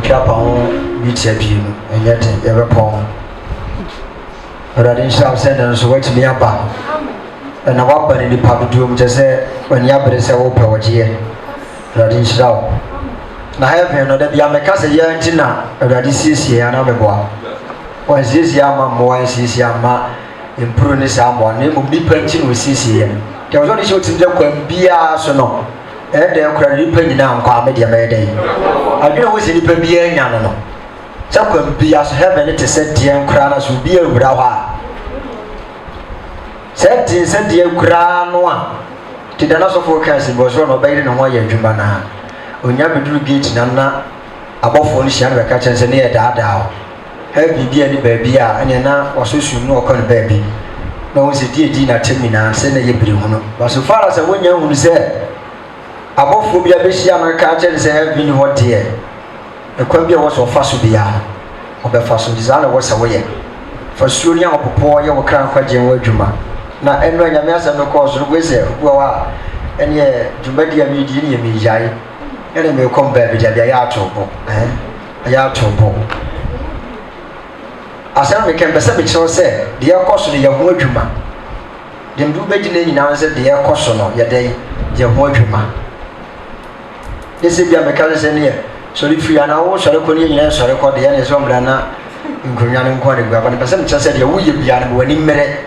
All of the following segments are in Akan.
Chapon, Mitsabi, and yet ever pong. But I didn't shout sentence to wait me up. And I walk in the public room just say, when Yabba is a open what year. But I didn't shout. Now, I have another Yamaka, a year and dinner, and I did see another boy. Once this Yama, once this Yama, improving this Yama, name will be painting with CC. There was only shooting the Queen Bia, so no. And they are credit penny now, come media day. I don't know what's in the Pembian Yano. Some could be as heaven to set the Kranas will be without her. Set the Kran one. Did the Nassau forecast was one obeying on Waya Jumana. When you do gate Nana above one shan catchers and near that down. Have you be any baby and you now was so soon no con baby. No one's a dear dinner to me now, send a year. But so far as a one young who said, above Phobia Bisham catchers have been what dear. The Quambia was of Fasubia, or the Fasu designer was away. For Sunia or Poor, you were crowned quite Jim Juma. Now, and when you mess up the cause of Wizard, who are and yet Jumedia Media Mijai, and then will come back with a Yato, a Yato. As I became the subject, so said, the air cost of the Yamojuma. Then do better now said the air cost on your day, Yamojuma. This is the mechanism here. So if you are now, so I couldn't answer the code, the end is on Brana in Korean quality, but the person just said, you will be an winning minute.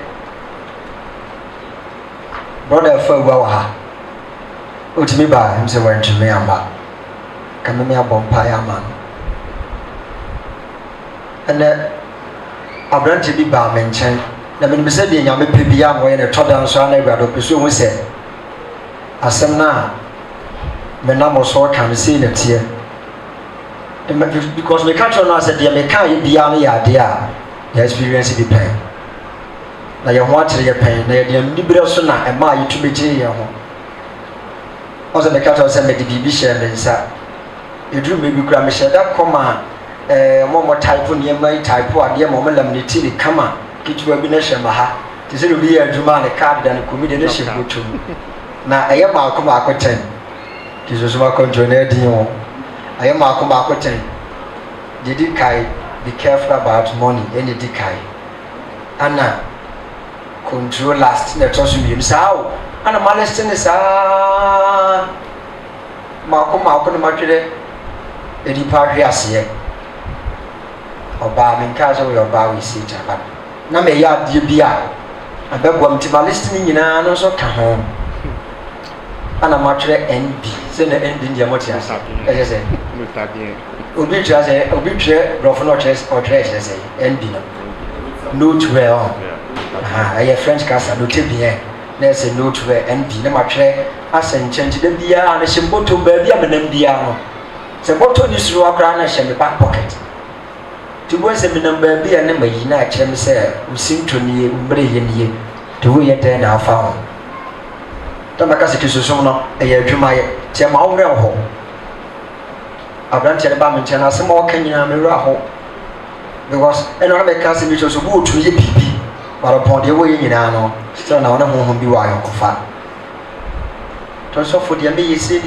Brother for Waha. What me by him, so went to me, come me up on Piaman. And I brand to be bar mentioned. The minister said, you may be young when a toddler so I never pursue we said. As some now, when I was so can see it here. Because the country now said, "Dear, me can't be only idea. The experience be pain. Now you want to get pain. Now you liberal sooner and my you to be jail. Also, the country said, "Make the BB share and say, you do maybe Grammy share that command. More type on your my type or dear moment lamnity come on. Get you a bination maha. This will be a Jumana card than a comedian ship go to. Now I am Malcolm Aquaten. This was my conjoiner Dion. I am Malcolm Aquaten. Did it kai be careful about money, any decay. Anna control last in the tossum sao. And a molestin is Malcolm Market. Eddie Parrias here. Or Barmin Castle or Bowie City. Now may yard you be out. I beg one to listening in an also come home. And a match NB. Send the end in the Motias. As I said, Obituary, Roffenoches or Dress, NB. Note well. I have French Casa, no Tibia. There's a note where NB, no match. I send change the beer and a symbol to baby and an MDR. The bottle is through a crown and the back pocket. To was a number be a number in a cham say, who seem to me, brilliant ye, to we attend our found. Tamakasi to Susono, a year to my Tiamau Raho. I branch at Badminton as some more Kenyan Miraho. Because another cousin which was a wood to ye pee, but upon the way in Ano, still now home be wild of fat. So for the me, say,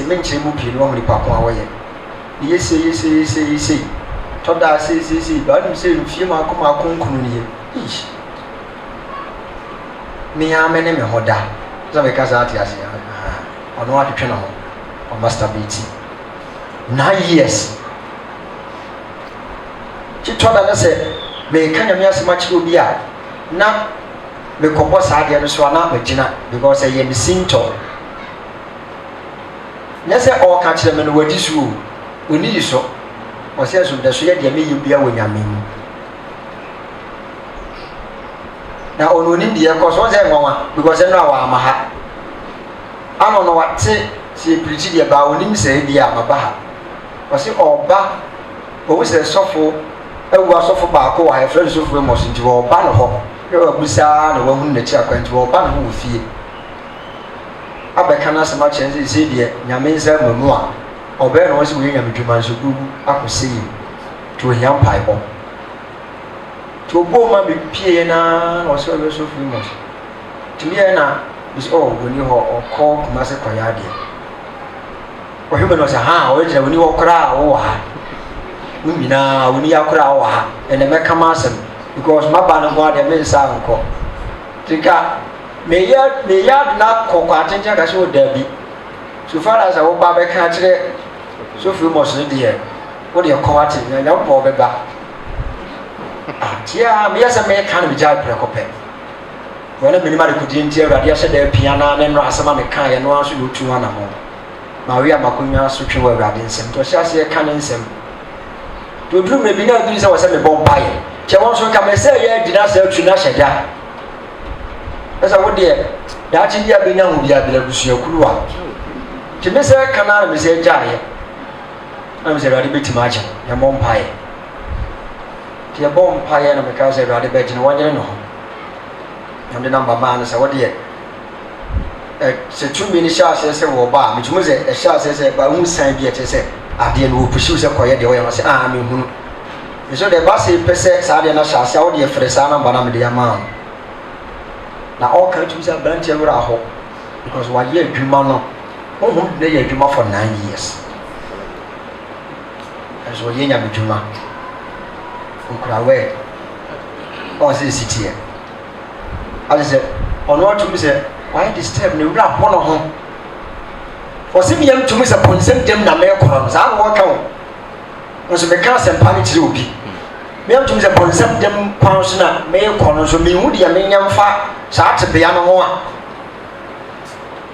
mention Mupi, normally papa away. Yes, say. Toda say, but I'm saying, few Marco Marcon. Me, I'm an enemy, Hoda. So because I or no to channel or master BT. 9 years. She told us, say, may can you as much will be out. Now, the compose idea so not with Gina because I am seen to. Yes, all catch them in this room. We need so. Or says with the Suya, you be away. Now, on India, because what's that one? Because I know I'm a hat. I don't know what say pretty about him say the Amabaha. Was it all back? But was a softful? I was off back. I have friends of Ramos into all banner hop. You're a bizarre, the woman that you're going to all banner who fear. I beckon as much as he said, Yaminza Memoir. Or better was William Juman's who I could see to a young piper. To a woman be piano or so famous. To me, Anna is all when you are called Master Coyadi. Or human was a how, when you are cry or Mumina, when you are cry, and the Mecamassam, because my banner body and Miss Uncle. Tika, may yard not call attention as you there be. So far as I will barber catch it, so few most dear. What do you call it? And don't bother back. Yeah, yes, I may kind of be Jack Precope. When a minimal could hear that yesterday piano and Rasama Mekai and once you to one home. Maria Macunia switching were riding some to Chassis a cannon some. To do maybe not do so as a bomb pie. She wants to come and say, yeah, did not sell to Nasha. As I would dear, that in the Abina would be able to see your crew. To Miss Canal, Miss Jaya. I'm a bit much, your mom pie. The bomb pie and a because I rather bet in 1 year no. And the number man is what dear. So 2 minutes says a bar, which was a shot says, but who sang yet to say, I didn't who pursues a quiet the way I was saying, so the bossy persons are the Nasha Saudi for the son of Banam de Amman. Now all countries are burnt over our hope because 1 year Jumano, whom they are Juma for 9 years. As well, Yenya Juma, who could away, or this city. I said, on what to say, why disturb me? Rap one of home. For some young to miss a point, send them the mail columns. I'll walk out. Was a mechanic and panic to be. Me to miss a point, send them pounds and mail columns will be woody and young fat, such a piano one.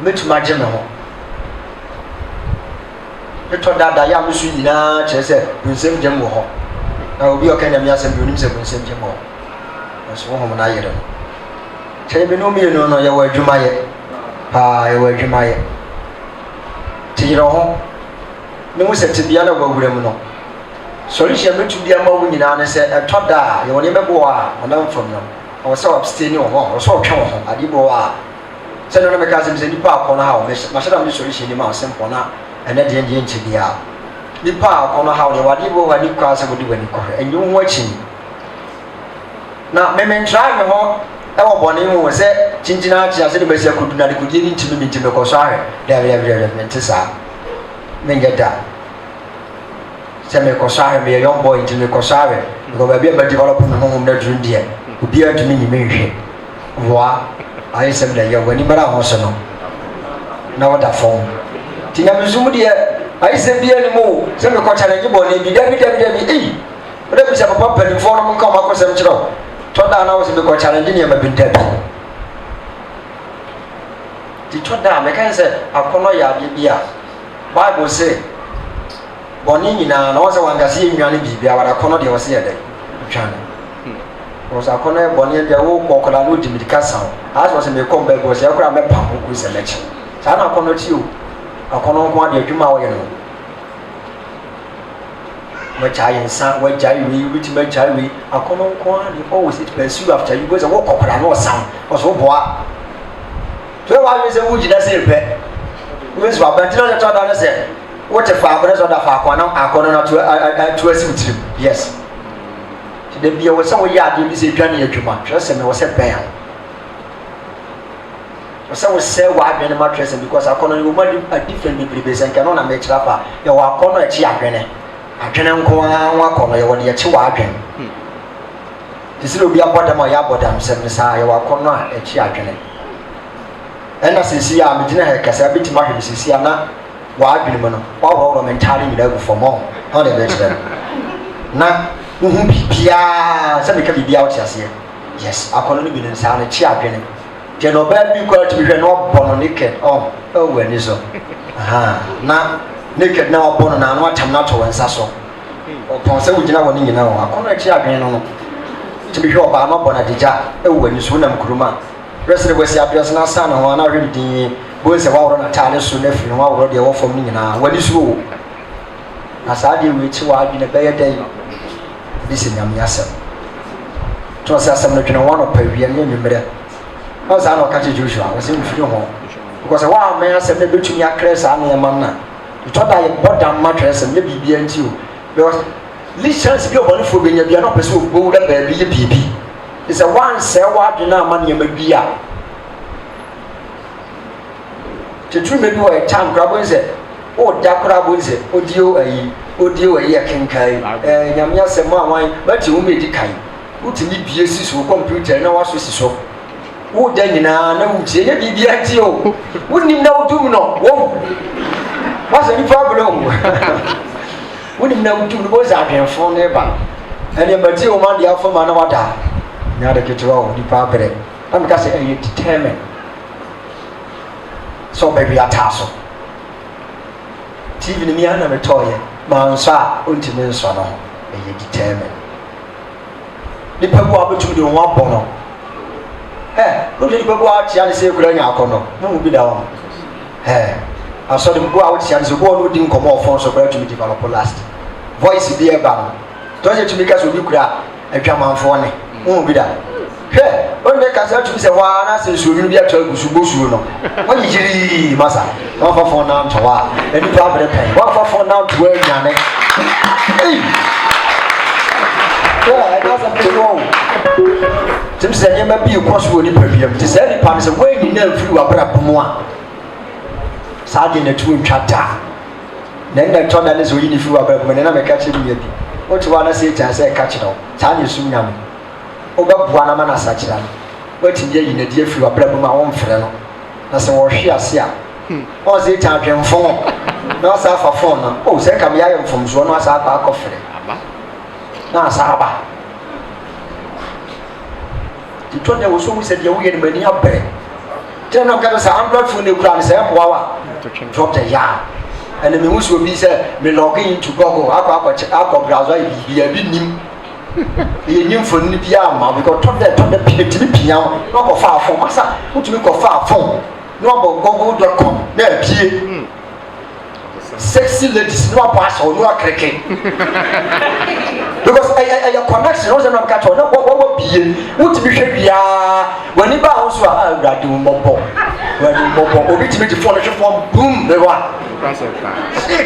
Meet my general. The thought that I am sweet now, Chester, will send them more. I will be okay and yes, and you will send them more. That's one I don't. Tell me no me no your word you might. I word you might. Tiro no said to be other woman. Solution to be a moment in an said, I thought that you will never go on from them. I was so abstaining or so come on. I did go out. Send on the cousins in the park on how Masha solution in Mount Simple now, and then the Indian to be out. The park on how the whatever I did cross would do when you call and you watching. Now, men try me home. Our bonnie was said, Chinchina, I said, Messia could not go into me to the Cosare. They have Mentisa. Men get that. Send me Cosare, be a young boy into the Cosare, because I be able to develop in home that dream dear, who be to me, maybe. What? I said that you're winning, but I also know. Now what that phone. Tina Mizumudia, I said, be anymore. Send me Cosare, you boy, be Debbie. But if it's a papa and form come across some trouble. Told that I was because challenging him have been dead. The told that I can say, I cannot yard Bible say, Bonina and also one that see me on the Bibia, but I cannot was here. Was I cannot Bonnie the old Cocola to the castle. As was in the combat was a crab pump with selection. So I cannot you. I cannot want your Juma. Which I and son, which I read, which much I read, I come on corn, you always it pursue after you was a walk up and no sound, was so bois. 12 hours a wood, that's it. Miss Robert, I said, what a father's or the Fakwana, I cannot to a suit. Yes. The beer was somewhere yard, you say, Johnny, too much, just and was a band. So was say why be mattress because I cannot do a different people and cannot make trapper. You are corner at Chiagene. I can't go on corner when you're too wagon. This will be about my abodam, said Miss I or corner at Chiagene. And as you see, I'm in a Casabit market, Mrs. Siana, wagon, or entirely level for more. How the better. Now, Pia, somebody can be out here. Yes, I can live in San Chiagene. General Bad because we are not born naked. Oh, when is so? Now, naked now born and what I'm not to answer so. Upon so we did not want to know. I can't actually to be sure about not born at the jar. Oh, when you swim Kuruma. Rest of the West Apias now, son, and one already the boys of our Natalia soon if you know already all for me now. What is you? As I did with you, I've been a better day. This is Yamiasa. To us, I'm looking at one of Perry and you. I was not catching Joshua, I was in home. Because a wild man said, maybe to me, a crest and a man. You thought I bought down mattress and maybe be and you. Because listen, you're for being a not pursue bold up a baby. It's a one sell what you know money may be out. To true maybe a time crab is it, or dark crab is it, or do odi we ye kenkai nyamya sema wan bati wo medi kan wotimi bie si so computer na waso si so wo da nyina na wutie ye bibia ti o wonim na wodum no wo wasa ni problem wonim na wodum no bo za adwenfo ne ba ene bati o man dia fo ma na wada nya de ketwa o di pa pere am ka se e determine so baby ataso TV ni mi ana me toye ma nso a ontimi nso no e determine ni pabu abetu de ho abɔ no no de pabu a tia ne se kura nya akɔno no bi da wo aso de pabu a wo tia ne se go no di nkomo ofon so kura to develop last voice bi e ba no to je tumi ka so bi kura atwamanfo ne no bi da on de ka sa tumi se wa na se so bi atwa gusu bosu no won yiri masa wa fa fon na ntwa eni pa bere pen wa fa fon na ntwa nyane I doesn't belong. Tim said, you may be a cross with him. To say, the pan is away in them through a brapumwa. Sadly, a twin chata. Then I told that is really through a brap when I catch him. What you want to say to say, catch it all. Tanya soon yam. Over one man as such. But in a dear through a brap, my own friend. That's a war she has here. Was it time phone? No, sir, for phone. Oh, say, come here from Zona, as I park of it. Na sahaba ti tonne wo so se de wo ye mani abere te na ka sa android phone e kura ne se mwa drop the ya and me hu so bi se me log into Google akọ browser bi bi nim ye nim phone ni bi ama because tonne piti pia no ko fa phone masa utumi ko fa phone no bo google.com na pie sexy ladies no pass or no kreke because I connection no say no catch no what be what be hwe bia wani ba ho so a awrade mbombo obi ti me phone boom the one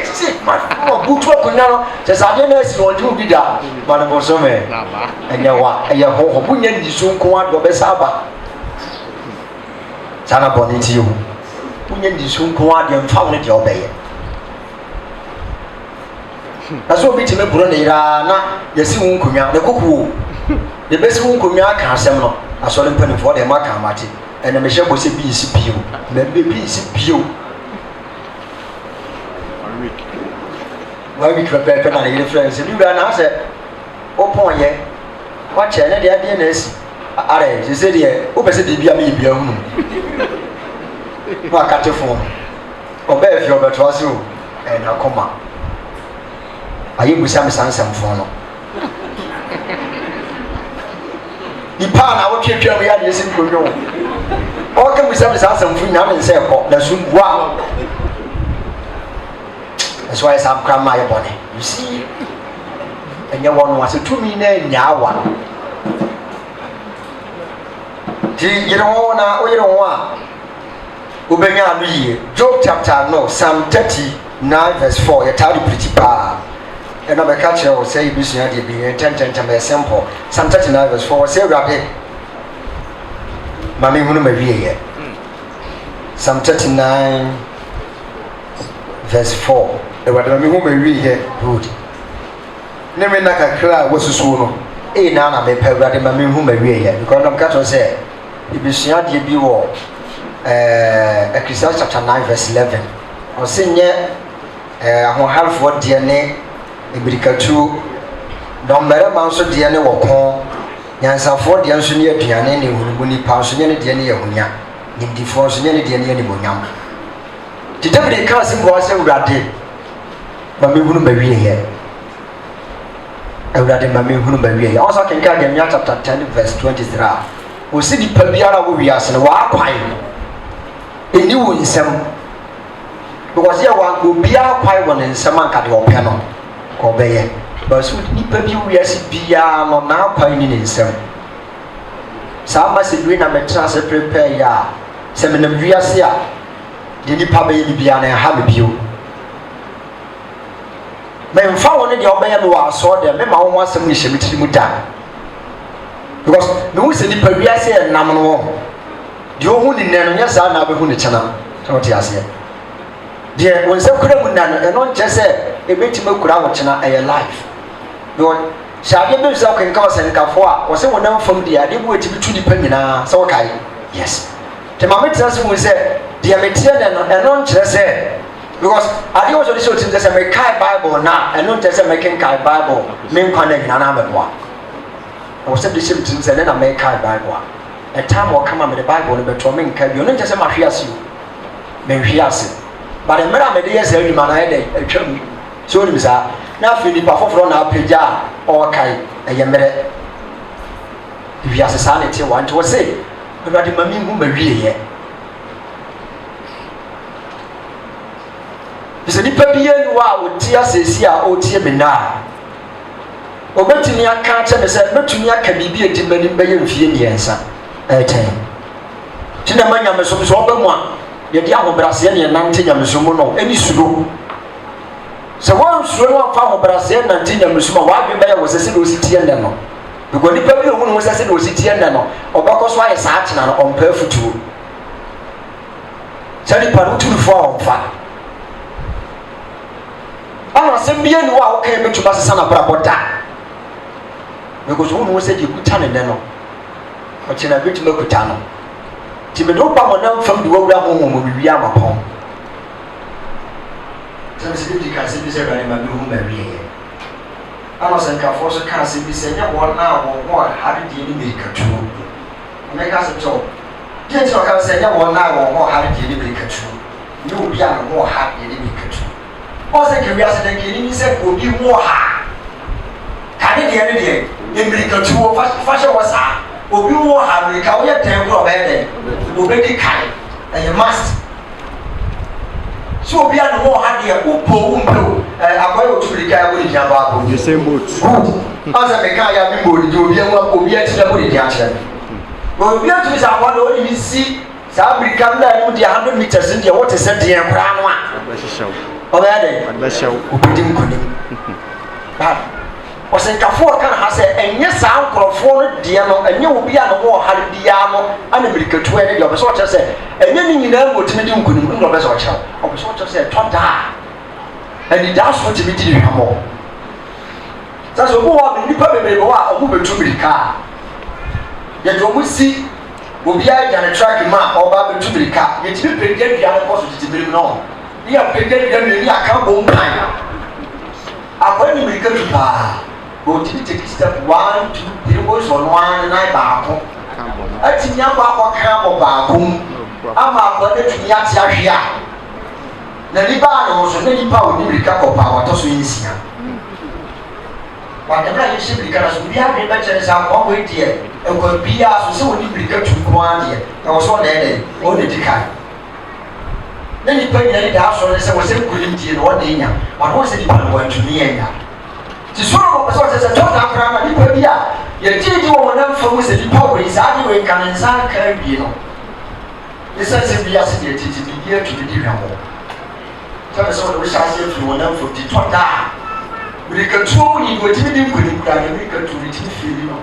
sick my phone boot up no say sade na si on ju bi da man bo so me enya wa eye ho bunya ndi so nko ado be saba sana boni ti yo bunya ndi so nko ado mfa ne de obeye aso bi ti me buro ne ira na yesi wo nkonya ne kokuo de besi wo nkonya aka asem no aso le mpanifo de maka amate ene me hye bose bi isi bio na be bi isi bio 1 week pepe na ne friends bi bra na se opon ye wa che ne de ade na esi are se de o pese de bia me bia hunu wa ka te fon obe fi obeto ase o na koma ayi busa me sansam fon no di pa na wo twetwa me ya de esi nkonyo o ka busa me sansam fon na me nse ko na sumbua that's why some crime my body you see and you want was to me na nyawa ti yiro na o yiro wa obenya anu yi Job chapter no Psalm 39 verse 4 ya tawdi pretty pa and I catch you say bisua de bi 10 be simple Psalm 39 verse 4 say rabe mami hunu ma wie ye Psalm 39 verse 4 e wa de mami hunu ma wie ye good ne me na kakra wosusu no e na me pa wrade mami hunu ma wie ye because I'm catch you say bisua de bi wo Ecclesiastes chapter 9 verse 11 o se nye ahohalfo de ne ebirikatu dombere manso de ne wokon nyansafo de nso ne aduane ne hunubu ni pa so ne de ne yahunya nimdifo so ne de ne bonyam ti David ka se bo ase urade ba me hunu ba wie ye urade ba me hunu ba wie ye also can ka Jeremiah chapter 10 verse 23 o se di pa biara wo wiase ne wa kwan eni wo nsem because ya wa go bia kwai won nsem anka de opɛ no ko bɛyɛ but so ni pa bi wiase bia no na kwai ni nsem sa ma se dui na metra se prepare ya se me nam wiase a de ni pa bɛyɛ ni bia na ha me bio me mfa won de obɛyɛ no wa so de me ma wo asɛm ni hyɛ mitiri mu da because me wo se ni pa wiase e nam no de o hu ni nne no nya sa na be hu ni kyana so ti ase deɛ wɔn nsa kura mu na no ɛno nkyɛ sɛ ebetumi kura wɔn kyena ɛyɛ life wɔn hyɛadeɛ bi nsa kwenka ɔsɛnkafoɔ a wɔsɛ wɔn nam fam deɛ adeɛ bi wɔ etimi tu nipa nyinaa sɛ wɔkae yes te maame tena so mu sɛ deɛ meteɛ dɛ no ɛno nkyerɛ sɛ because adeɛ wɔ so de sɛ otim sɛ mekae bible na ɛno nkyerɛ sɛ mekenkae bible me nkwa na nyinaa na mɛboa ɛwɔ sɛ de hyɛ mu tirim sɛ ne na mekae bible a ɛtam a ɔkama mede bible no bɛtoɔ menka bio no nkyɛ sɛ mahwe ase o menhwe ase but mmerɛ a mede yɛ saa adwuma no ayɛ dɛ atwa mu sɛ wonim saa na afei nipa foforɔ na apagya a ɔɔkae ɛyɛ mmerɛ wiase saa ne te wa nti wɔ se awurade ma menhu mawieɛ sɛ nipa biara ni hɔ a ɔte asɛsi a ɔretie me nna a ɔbɛtumi aka kyɛ me sɛ mɛtumi aka biribi a ɛdi m'anim bɛyɛ mfie mmiɛnsa ɛɛkyɛn nti na ma nyamesom sɛ ɔbɛ mu a yɛde ahobraseɛ ne ɛnante nyamesom mu no ɛne suro sɛ wɔnsuro no amfa ahobraseɛ nante nyamesom a wɔadwe bɛyɛ wɔ sɛ sɛ na ɔsi tie nnɛ no because nipa bi a ɔhu ne ho sɛ sɛ na ɔsi tie nnɛ no ɔbɛkɔ so ayɛ saa kyena no ɔmpɛ afutuo sɛ nipa no wotumfoɔ a ɔmfa ana asɛm bia ni hɔ a wokae bɛtumi asesa nabrabɔ da because wo ne ho sɛ deɛ kuta ne nɛ no ɔkyena bɛtumi akuta no nti mede woba mɔ nam fam de wawura honhom mewie amapɔn sɛ mesɛ bɛdi ka asɛm bi sɛ awurade ma mehu mawieɛ ana ɔsɛnkafoɔ so ka asɛm bi sɛ ɛnyɛ wɔn a wɔn ho a hare deɛ ne mirikatuo mɛka asɛm kyɛ wo deɛ nti ɔka sɛ ɛnyɛ wɔn a wɔn ho a hare deɛ ne mirikatuo nyɛ obi a ne ho ha deɛ ne mirikatuo ɔsɛ kɛ wiase dɛ kɛ ni sɛ obi ho ha kane deɛ ne deɛ emirikatuo fa hyɛ wɔ saa obi ho ha mirika woyɛ tɛn koro ɔbɛyɛ dɛ obɛdi kan ɛyɛ must so obi a ne ho ha deɛ wopɔ wompɛo akɔyɛ otu mirika yɛ wode gyina baako the same boat ɔsɛ meka yɛ me mbɔ odidi obi akyerɛ wode di akyerɛ me obi atumi sɛ akɔ na ɔde ne si saa mirika no da anim deɛ 100 meters deɛ wote sɛ deɛ koraa no a ɔbɛyɛ dɛ obɛdi nkonim ɔsɛnkafoɔ ka na ha sɛ ɛnyɛ saa nkurɔfoɔ no deɛ no ɛnyɛ obi a ne ho ɔhare biara no ana mirikatuo ne deɛ ɔbɛ sɛ ɔkyerɛ sɛ ɛnyɛ ne nyinaa ma ɔtumi di nkonim no ɔbɛ sɛ ɔkyerɛ ɔbɛ sɛ ɔkyerɛ sɛ ɛtɔ daa anidaa so tumi di ne hwammɔ sɛ sɛ ɔmu hɔ a nnipa bebree hɔ a ɔmu bɛtu mirika a yɛde ɔmu si obiara gya ne track mu a ɔba bɛtu mirika yɛtumi pɛgya dua no kɔ so tete mmirim no ne yɛpɛgya dua mmienu aka bɔ mpan akɔyɛ ne mirika tu paa ɔtumi take step 1 2 3 wɔsɔ no ara nan baako atumi akɔ akɔka bɔ baako mu ama akɔ ne tumi ate ahwe a na nipa a ne ho so ne nipa a ɔne mirika kɔ paa wɔtɔ so nsia wadɛmɛ a yɛhyɛ mirika no so obi adwene bɛkyerɛ sɛ akɔ wei deɛ ɛkɔ biara so sɛ wɔne mirika tu nko ara deɛ ɛwɔ so ɔna ɛdɛ ɔna di kan ne nipa nyina ne daa sɔrɔ ne sɛ wɔsɛ nkonim tie no ɔna ɛnya ɔno wɔsɛ nipa no wɔantumi ɛnya ti sɔrɔ wɔ pɛsɛ ɔkyɛ sɛ tɔda koraa ma nipa bi a yɛgyegye wɔ wɔn nam fam sɛ nipa wɔ yi saa de wɔ nka ne nsa aka awie no ne sɛ sɛ bi ase deɛ tete biribi atumi di hwɛ hɔ sɛ sɛ wɔde wohyɛ ase afiri wɔn nam fam ti tɔda a mirikatuo mu yi wɔtumi di nkonim koraa na mirikatuo ne tumi fie bi no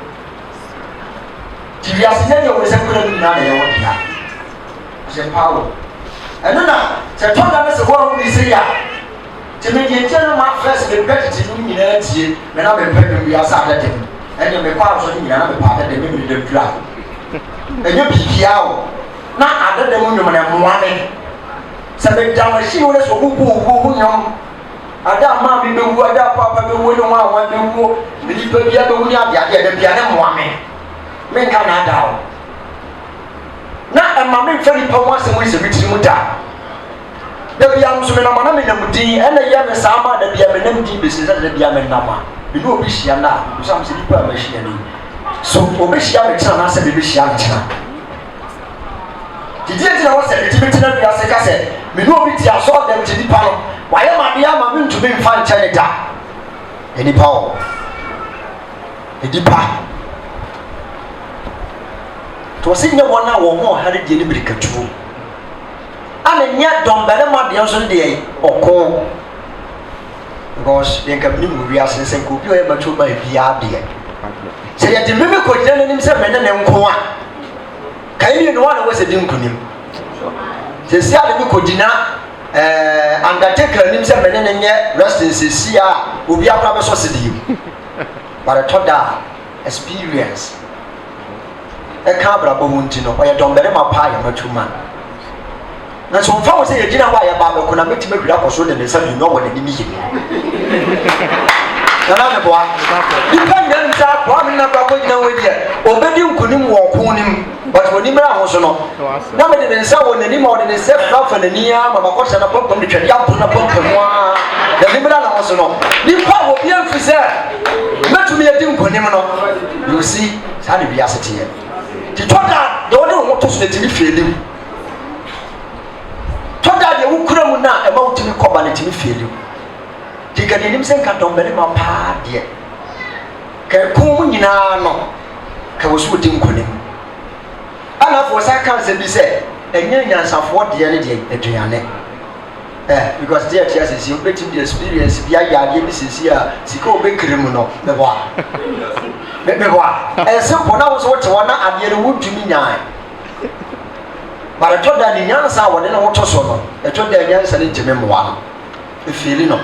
ti wiase nyɛ deɛ wɔn nsa kura no nyinaa na ɛyɛ wɔ dea ɔhyɛ paawo ɛno na sɛ tɔda no sɛ wɔn ne sɛ yɛ a tẹmẹ diẹ tiẹ no ma fẹsẹ bẹ pẹ titi no nyinaa tie mẹ na bẹ pẹ bẹ wia sa adẹ dẹm ẹni mẹ kọ asọ ni nyinaa na bẹ pa adẹ dẹm mi dẹm dura ẹnyẹ bibia o na adẹ dẹm nyom na mmoa mi sẹ bẹ da machine wo sọ gbogbo owo ho nyom adẹ ama mi bẹ wu adẹ papa bẹ wu ne ho awọn bẹ wu ne nipa bia bẹ wu ne ade ade ẹdẹ bia ne mmoa mi nka na ada o na ẹma mi nfẹ nipa ho asẹm wo sẹ mi tiri mu da. Dabi am so me na mana me nam din ena ye me saa ma dabi am nam din besi sɛ dabi am nam a me no obi hia na so am sɛ nipa am hia ni so obi hia me kyana na sɛ be hia me kyana didi enti na wo sɛ didi me tina bia sɛ ka sɛ me no obi ti aso dem ti nipa no wayɛ ma bia ma me ntumi mfa nkyɛn da enipa o edipa to sɛ nyɛ wɔn a wɔn ho hare die ne mirikatuo ana nyɛ dɔmbɛrɛ ma deɛ nso deɛ ɔko because yɛn ka minim wɔ wiase sɛ nka obi a ɔyɛ matwo ma biara deɛ sɛ yɛde mimi kɔgyina n'anim sɛ mɛne ne nko a kae ne no wa na wɔ sɛ di nkonim sɛ si ade mi kɔgyina undertaker nim say mene ne nye residence sia obi akwa be so sedi but I thought that experience e ka brabo wonti no oye don bere ma pa ya matuma na so mfa wo say ye gina wa ya ba be ko na metima hwira koso de ne sa bi no wo ne ni yi na me boa dipa nyam sa boa me na ba ko gina we dia obedi nkunim wo ko nim but woni mra ho so no na me de nsa wo nani ma wo de se fa nani a ma ba ko na pom de twade apo na pom pom a de ni mra na ho so no dipa wo bi amfi se metumi ye di nkunim no you see sa de bi asete ye ti toda de woni wo to so de ti fieli toda de wo kura mu na e ma wo ti ko ba ne ti fieli diga ni nim sen ka don bele ma pa de ka ku nyina no ka wo so di nkunim ana fo sa kan se bi se enya nyansafo de ne de aduane because there tears is you betim the experience bi ayade bi sisi a sika obekirem no me boa me boa simple na wo so wote wona ade ne wudumi nyaa bara to da ni nyansa wo de ne woto so no e to da nyansa ne nteme moa no e feel no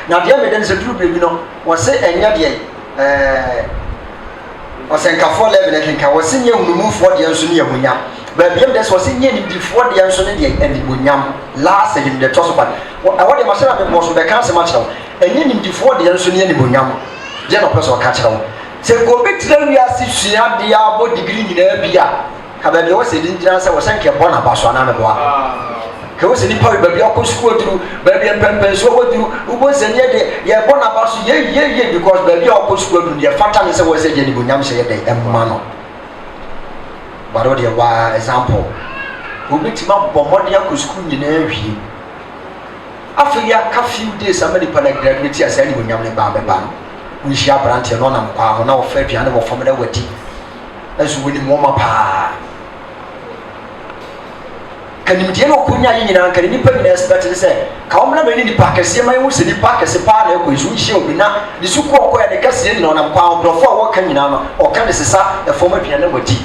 na de me den se duru bebi no wo se enya de wo se nkafo level e kenka wo se nye hunumufo de nso ne yamunya ba biem de so se nye ni difo de nso ne de anibonyam last him de to so pa wo de ma shara me mo so be kan se ma kyerɛw enye ni difo de nso ne anibonyam je no person ka kyerɛw se go be tira wi asisua de abo degree nyina bia ka ba bi wo se din jira se wo se nke bo na ba so na me boa ka wo se ni pa ba bi akɔ school duru ba bi pempen so wo duru wo se ne de ye bo na ba so ye because ba bi akɔ school duru ye fata ne se wo se je ni bonyam se ye de emma no baro de wa example obi ti ma bo mo de akɔ school nyina hwie afia ka few days amani pa na graduate asa ni bonyam ne ba no we share branch no na mkwa ho na wo fa aduane wo fam da wadi azu woni mo ma pa kanim die no kunya yi nyina kan nipa nyina expect say ka wo mna bani nipa kase man wo se nipa kase pa na ko isu hie obi na ni su ko ya ne kase ni na mkwa ho brofo wo kan nyina no o kan de sesa e fam aduane wadi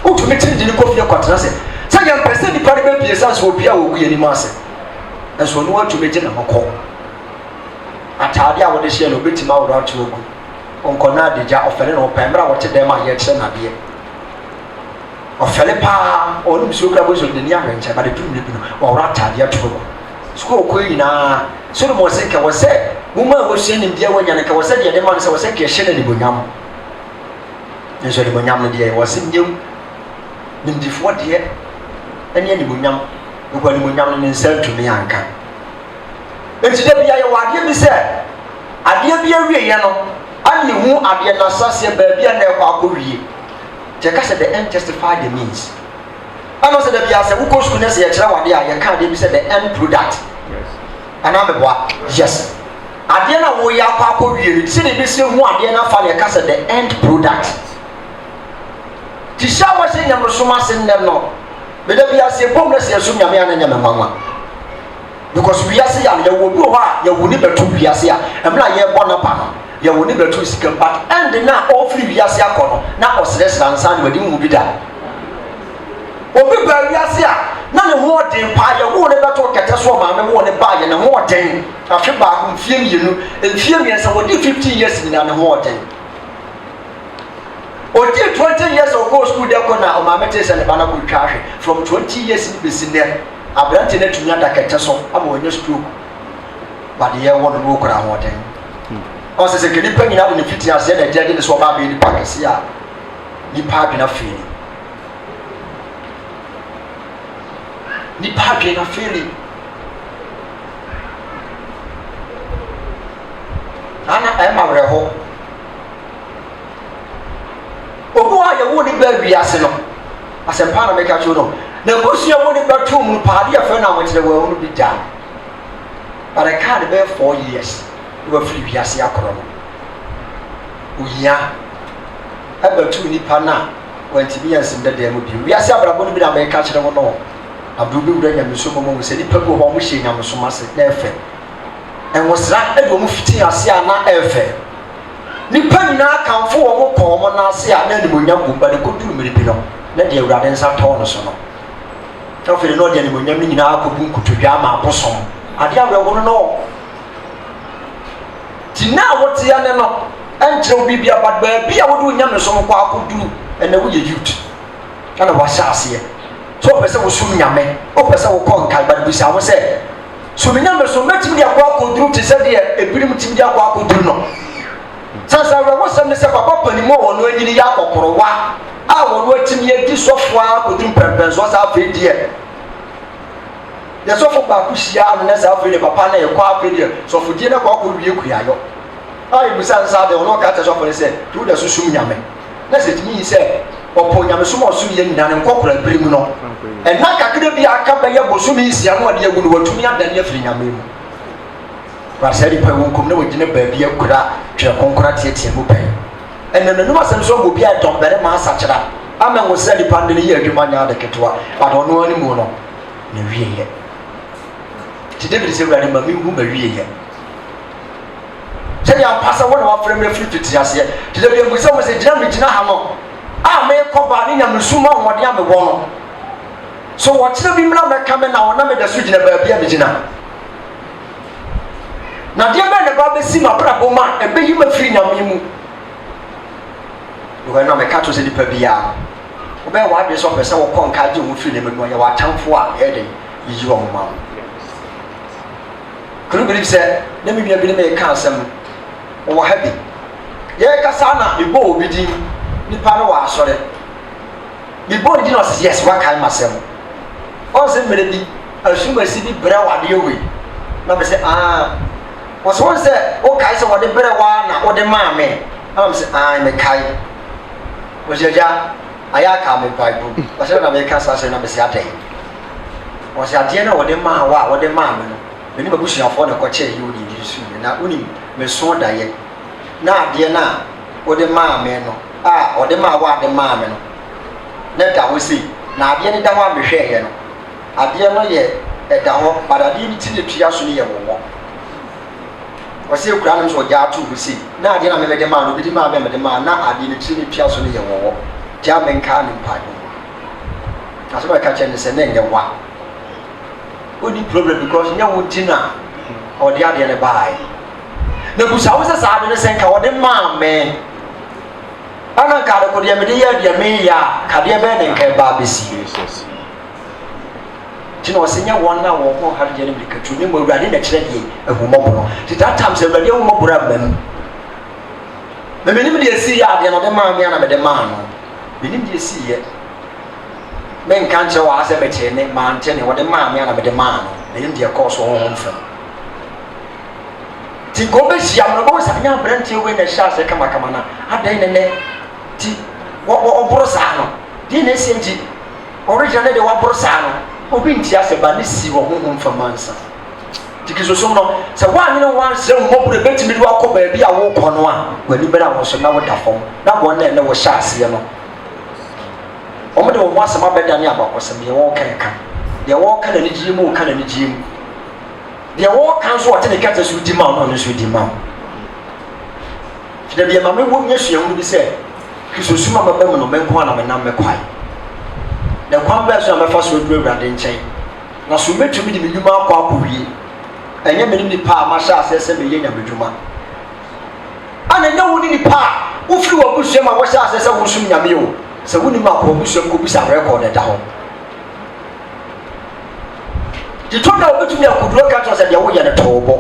o to metin di ni ko fie kwatena se sa ya mpese nipa de be pie sa so obi a wo gu ye ni ma se eso no watu meje na mako atade a wode hye no betima wo rato ogu onkona deja ofele no pembra wote dem a ye kye na de ofele pa onum so kra bozo de ni ahwenche ba de tumle bi no wo ratade ato ogu sko ko yina so no mo se ka wo se mo ma wo hye ni dia wanya ne ka wo se de man se wo se ke hye na ni bonyam enso de bonyam no de wo se nyem ndifo de ene ni bonyam ko ni bonyam ne nsel tumi anka enti da bia ye wade bi se ade bia wie ye no ani hu ade na sase ba bia na ekwa akowie je ka se the end justify the means ano se da bia se wo school na se ye kira wade a ye ka ade bi se the end product yes ana me boa yes ade na wo ya kwa akowie se ne bi se hu ade na fa ye ka se the end product ti sha wa se nyam so ma se nem no me da bia se pom na se so nyame ana nyame manwa because we are say ya wo bi ho a ya wo ni beto wiase a emla ye bo na pa no ya wo ni beto sika but end na all free wiase akono na osres ransan wadi mu bi da obi ba wiase a na ne ho den pa ya wo ne beto kete so ma me wo ne ba ye ne ho den afi ba ko mfie mienu mfie miensa wodi 15 years ni na ne ho den odi 20 years of go school there ko na o ma mete se ne ba na ko twahwe from 20 years ni besi ne abrante na tunya da kete so aba onye stroke ba de ye won no kura ho den o se ke nipa nyina woni fiti ase na jage ne so ba be ni pakase a ni pa bi na fili ni pa bi na fili ana ai ma wre ho obu a ye woni ba wi ase no asempa na meka cho no na bosia woni batum paade afa na wontere wa wonu bi da but I can't be 4 years we free biase akoro no uya abatu ni pana wanti bi yasin da dem bi biase abrabo no bi na meka kire wo no abdu bi wura nyame so mo se ni pago ho mo hye nyame so mase na efe en wosra e do mo fiti ase ana efe ni panina kanfo wo mo ko mo na ase a na ni mo nya gumba ni kodu miri bi no na de awurade nsa to no so no afei no de animonyam nyinaa akɔbu nkotodwa ma abosom ade awerɛho no ti na wote ya ne no ɛnkyerɛ bibia but baabi a wode onyame som kɔ akɔduru ɛnɛ woyɛ youth ana wahyɛ aseɛ so wopɛ sɛ wosom nyame wopɛ sɛ wokɔ nkae but bisa wo sɛ so menyame so mɛtumi de akɔ akɔduru te sɛ deɛ ebinom tumi de akɔ akɔduru no sansa awɛwosɛm ne sɛ papa panimu a wɔno anyini yɛ akɔkorowa a wɔno atumi adi sɔfoɔ a akɔduru mpɛmpɛnsoɔ saa afei deɛ yɛsɔfo baako hyia ano ne saa afei de papa na yɛkɔ afei deɛ sɔfodie no kɔ akɔwie kuayɔ a yɛbusa nsa de ɔno ɔka kyɛ sɔfo ne sɛ tu da so sum nyame na sɛ tumi yi sɛ ɔpɔ nyame som ɔsom yɛ nyina ne nkɔkora bere mu no ɛna kakra bi aka bɛyɛ bosom yi sia no ɔde agu no watumi adane afiri nyame mu ba sɛ nipa wɔ nkom na wɔgyina baabi akura twerɛ kɔnkora teatea mu pɛn ɛnɛ nanum asɛm so ɔbɔ bi a dɔmbɛre ma asakyera ama wo sɛ nipa no yɛ adwuma nyɛ ade ketewa but ɔno ani mu no na wieyɛ nti david sɛ wurade ma mehu ma wieyɛ sɛdeɛ ampa sɛ wo na wafrɛ me afiri fiti aseɛ nti david agu sɛ mo sɛ gyina megyina ha no a mekɔ baa ne nyamesom ahoɔden a mewɔ no so wɔkyerɛ bi mmra mɛka me na wɔna meda so gyina baabi a megyina na deɛ bɛɛ ne ba bɛsi m'abrabɔ mu a ɛbɛyi ma firi nyame mu wɔhɔ na mɛka to sɛ nipa biara wobɛyɛ w'adwene sɛ ɔpɛ sɛ wɔkɔ nka gye wo firi ne mu yɛ w'atamfoɔ a ɛyɛ de yiyi wɔ ma wo kuro believe sɛ na me nua bi ne mɛka asɛm wɔwɔ ha bi yɛkasa na mebɔ obi din nipa no wɔ asɔre mebɔ ne din na ɔsɛ yes wakae m'asɛm ɔnsɛ mmerɛ bi asumasi bi brɛ wadeɛ wei na mɛ sɛ wɔsɛ wɔn sɛ wokae sɛ wɔde brɛ waa na wode maa me ana mɛ sɛ mekae wɔsɛ agya ayɛ aka me bible wɔsɛ na meka saa sɛ na mɛ sɛ adɛn wɔsɛ adeɛ na wɔde maa wa a wɔde maa me no menim abusuafoɔ na kɔkyɛɛ yɛ wode di so na wonim meso daeɛ na adeɛ no a wode maa me no a ɔde maa wa ade maa me no na da hɔ sei na adeɛ no da hɔ a mehwɛeɛ no adeɛ no yɛ ɛda hɔ but adeɛ no ti ne tua so no yɛ wɔwɔ wɔsɛ ekura no nso ɔgya ato hɔ sei na adeɛ na mɛmɛde maa no obi de maa mɛmɛde maa na adeɛ no ti ne tua so no yɛ wɔwɔ gya menka ne mpaeɛ asɛm a ɛka kyerɛ ne sɛ na ɛnyɛ wa wodi problem because nyɛ wo nti na ɔde adeɛ no baeɛ na busa wo sɛ saa ade no sɛ nka wɔde maa me ana nka ade kodeɛ mede yɛ adeɛ meyɛ a kadeɛ bɛɛ ne nka ɛbaa bɛsie nti na ɔsɛ nyɛ wɔn a wɔn ho hadeɛ no mirikatu ne mu awurade na kyerɛ deɛ ahummɔborɔ no nti that time sɛ awurade ahummɔborɔ amma mu na menim deɛ ɛsii yɛ adeɛ no ɔde maa me ana mede maa no menim deɛ ɛsii yɛ menka nkyerɛ wɔ ha sɛ mɛkyerɛ ne mante ne wɔde maa me ana mede maa no menim deɛ ɛkɔɔ so ɔhɔhɔ mfam nti nka wobɛhyia m no bɛwo sɛ anyɛ aberanteɛ wei na ɛhyɛ asɛ kamakama no adɛn nenɛ nti ɔboro saa no deɛ na ɛsiɛ nti ɔregyina ne deɛ wɔaboro saa no obi nti asɛ ba ne si wɔ honhom mfama nsa nti kisosom no sɛ woanyene woansrɛ mmɔborɔ bɛtumi de wakɔ baabi a wokɔ no a w'ani bɛrɛ a wo so na woda fam na bɔn na ɛnɛ wɔhyɛ aseɛ no ɔmo de wɔn ho asɛm abɛda ne abakɔsɛm deɛ wɔɔka ɛka deɛ wɔɔka na ne gyie mu wɔka na ne gyie mu deɛ wɔɔka nso ɔte ne kɛtɛ so di ma ɔno ɔno nso di ma wo kyerɛ deɛ ma mewɔ nyɛ suahunu bi sɛ kisosom a mɛbɛ mu no mɛnko a na menam mɛkwae na kwan bɛɛ so a mɛfa so aduru awurade nkyɛn na so mɛtumi de me nnwuma akɔ akɔwie ɛnyɛ menim nipa a mahyɛ aseɛ sɛ meyɛ nyamedwuma ana ɛnyɛ wo ne nipa a wofiri wɔ abusua mu a wɔhyɛ aseɛ sɛ wosom nyame o sɛ wonim akɔ abusua mu kɔbisa rekɔd ɛda hɔ nti tɔ da wobɛtumi akoduro ka kyerɛ sɛ deɛ woyɛ no tɔɔ bɔ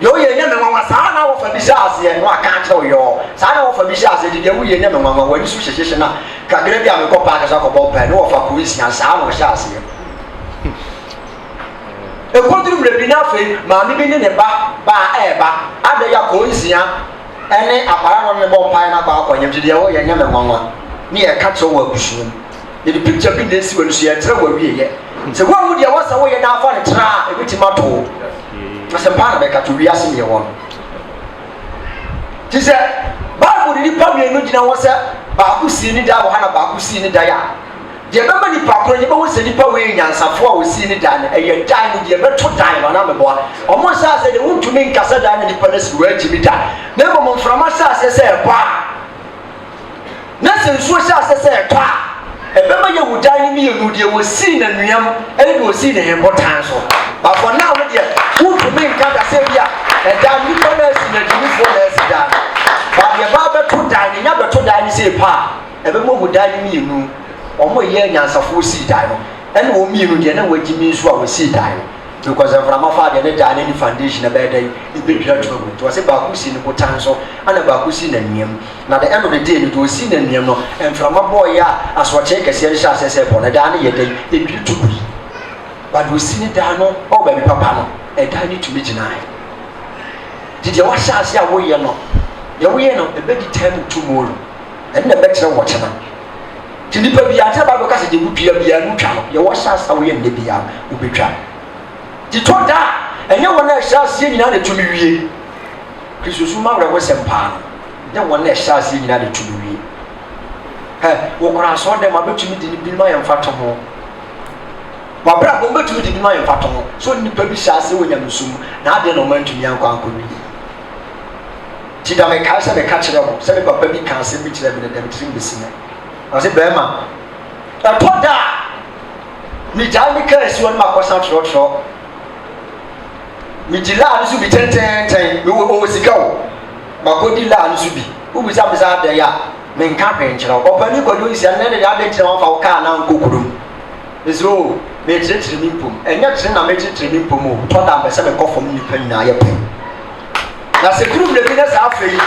deɛ woyɛ nyɛ me nwanwa saa na wɔfa bi hyɛ aseɛ no aka kyerɛ wo yɛ saa na wɔfa bi hyɛ aseɛ deɛ woyɛ nyɛ me nwanwa w'ani so hyehyehye na kakra bi a mekɔ paake so akɔbɔ pɛɛ ne wɔfa koisia saa na wɔhyɛ aseɛ ɛkɔduru mmerɛ bi na afei maame bi ne ne ba ɛɛba ada yɛ koisia ɛne apara no ne bɔ mpae no akɔ akɔnyam nti deɛ woyɛ nyɛ me nwanwa ne yɛka kyerɛ wɔ abusua mu yɛde picture bi na ɛsi wɔ no so yɛtrɛ wɔ awieyɛ sɛ woahu deɛ wɔsa woyɛ na afa ne tra a ɛbɛtumi atoo asɛm paa na bɛka to wiase neɛ wɔ no nti sɛ bible de nipa mmienu gyina hɔ sɛ baako sii ne da wɔ ha na baako sii ne da a deɛ bɛma nipa koro nyɛ bɛhu sɛ nipa wei nyansafoɔ a wɔsii ne da no ɛyɛ dan no deɛ bɛto dan no na meboa ɔmo nhyɛ asɛ deɛ wontumi nkasa dan no nipa no si wɔagyimi da na mmom mframa hyɛ asɛ sɛ ɛbɔ a na sɛ nsuo hyɛ asɛ sɛ ɛtɔ a Ebema ye wudan ni enu de wo si na nuam e wo si na hembotan so but for now we dey who to me nka da say bia e dan ni ko na si na dimi fo na si dan but ye ba be to dan ni nya be to dan ni say pa ebema wudan ni enu omo ye nyansafo si dan no ene wo mi enu de na wagimi nso a wo si dan because from afar de dan ni foundation na be dan e be dwa to go to say ba ku si ni ko tan so ana ba ku si na nuam na the end of the day ni to si na nuam no and from a boy ya as what check kese sha sese po na dan ye dan e dwa to go but we see ni dan no o ba bi papa no e dan ni to me gina did you wash us ya wo ye no e be determine tomorrow and na be tire wo chena ti ni pa bi ata ba ka se je bu pia bia no twa no ye wash us wo ye ne bia wo be twa ti to da enye wona sha sie nyina na tumi wie kristo su ma wrewo sempa no enye wona sha sie nyina na tumi wie wo kora so de ma betumi di ni bi ma yem fato ho wa bra bo betumi di bi ma yem fato ho so ni pa bi sha sie wo nyam sum na ade no man tumi anko anko wi ti da me ka se be ka kire ho se be papa bi kan se bi kire bi da bi trim bi sina o se be ma ta to da ni jami ka si won ma ko sa tro mi di la anusu bi ten mi wo sika wo ma ko di la anusu bi wo bi sa da ya me nka penchira o pani ko do isi an ne da de tira won fa wo ka na nkokurum eso me tire mi pom enya tire na me tire mi pom o to da be se me ko fom ni pan na ye pen na se kurum le bi na sa afei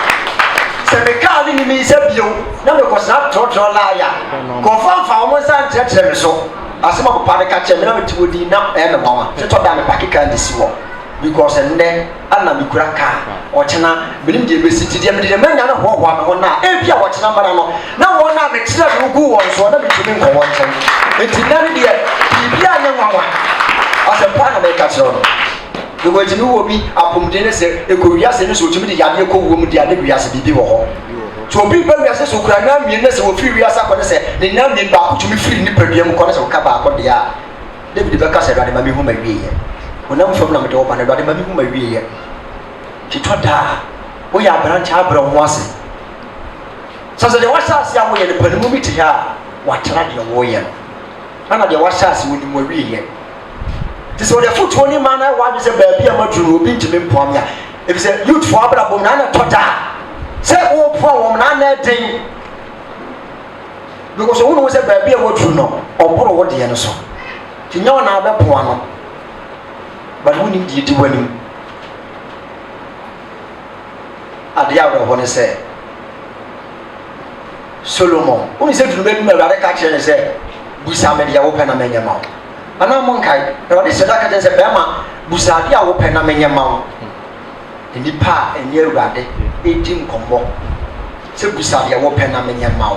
se me ka ni mi se bio na me ko sa tro la ya ko fa wo sa tire me so asema ko pa ka che me na me ti wodi na e me bawa se to da me pakika ndi si wo because nne ana mi kura ka ochena bilim de besiti de me de manya na ho me ho na e bia ochena mara no na wo na me tira no gu won so na bitumi nko won chen etina ne de bibia nya nwanwa asempa na me ka tiro no de wo jimi wo bi apomde ne se ekowia se ne so tumi de yade ko wo mu de ade wia se bibi wo ho so bi ba wia se so kura na mi ne se wo firi wia sa ko ne se ne na mi ba ko tumi firi ni padua mu ko ne se wo ka ba ko de ya David be ka se dade ma mi hu ma wie ye onam fam na me de wo ba na dade ma mi hu ma wie ye ti to da wo ya branch abra ho ase so de wasa ase a wo ye ne panimu bi ti ha wa tra de wo ye ana de wasa ase wo ni mo wie ye ti so de foto ni ma na wa de se ba bia ma duru obi ntime mpom ya e bi se youth for abra bo na na to da se wo po wo na na den because wo no se ba bia wo duru no oboro wo de ye no so ti nya na ba po ano but we need di wani ade ya wo ne se Solomon oni se duru be bi ma ra ka kire ne se busa me de ya wo pe na me nyama ana mo nkai ra de se da ka je se be ma busa de ya wo pe na me nyama nipa enye urade edi nkombo se busa de ya wo pe na me nyama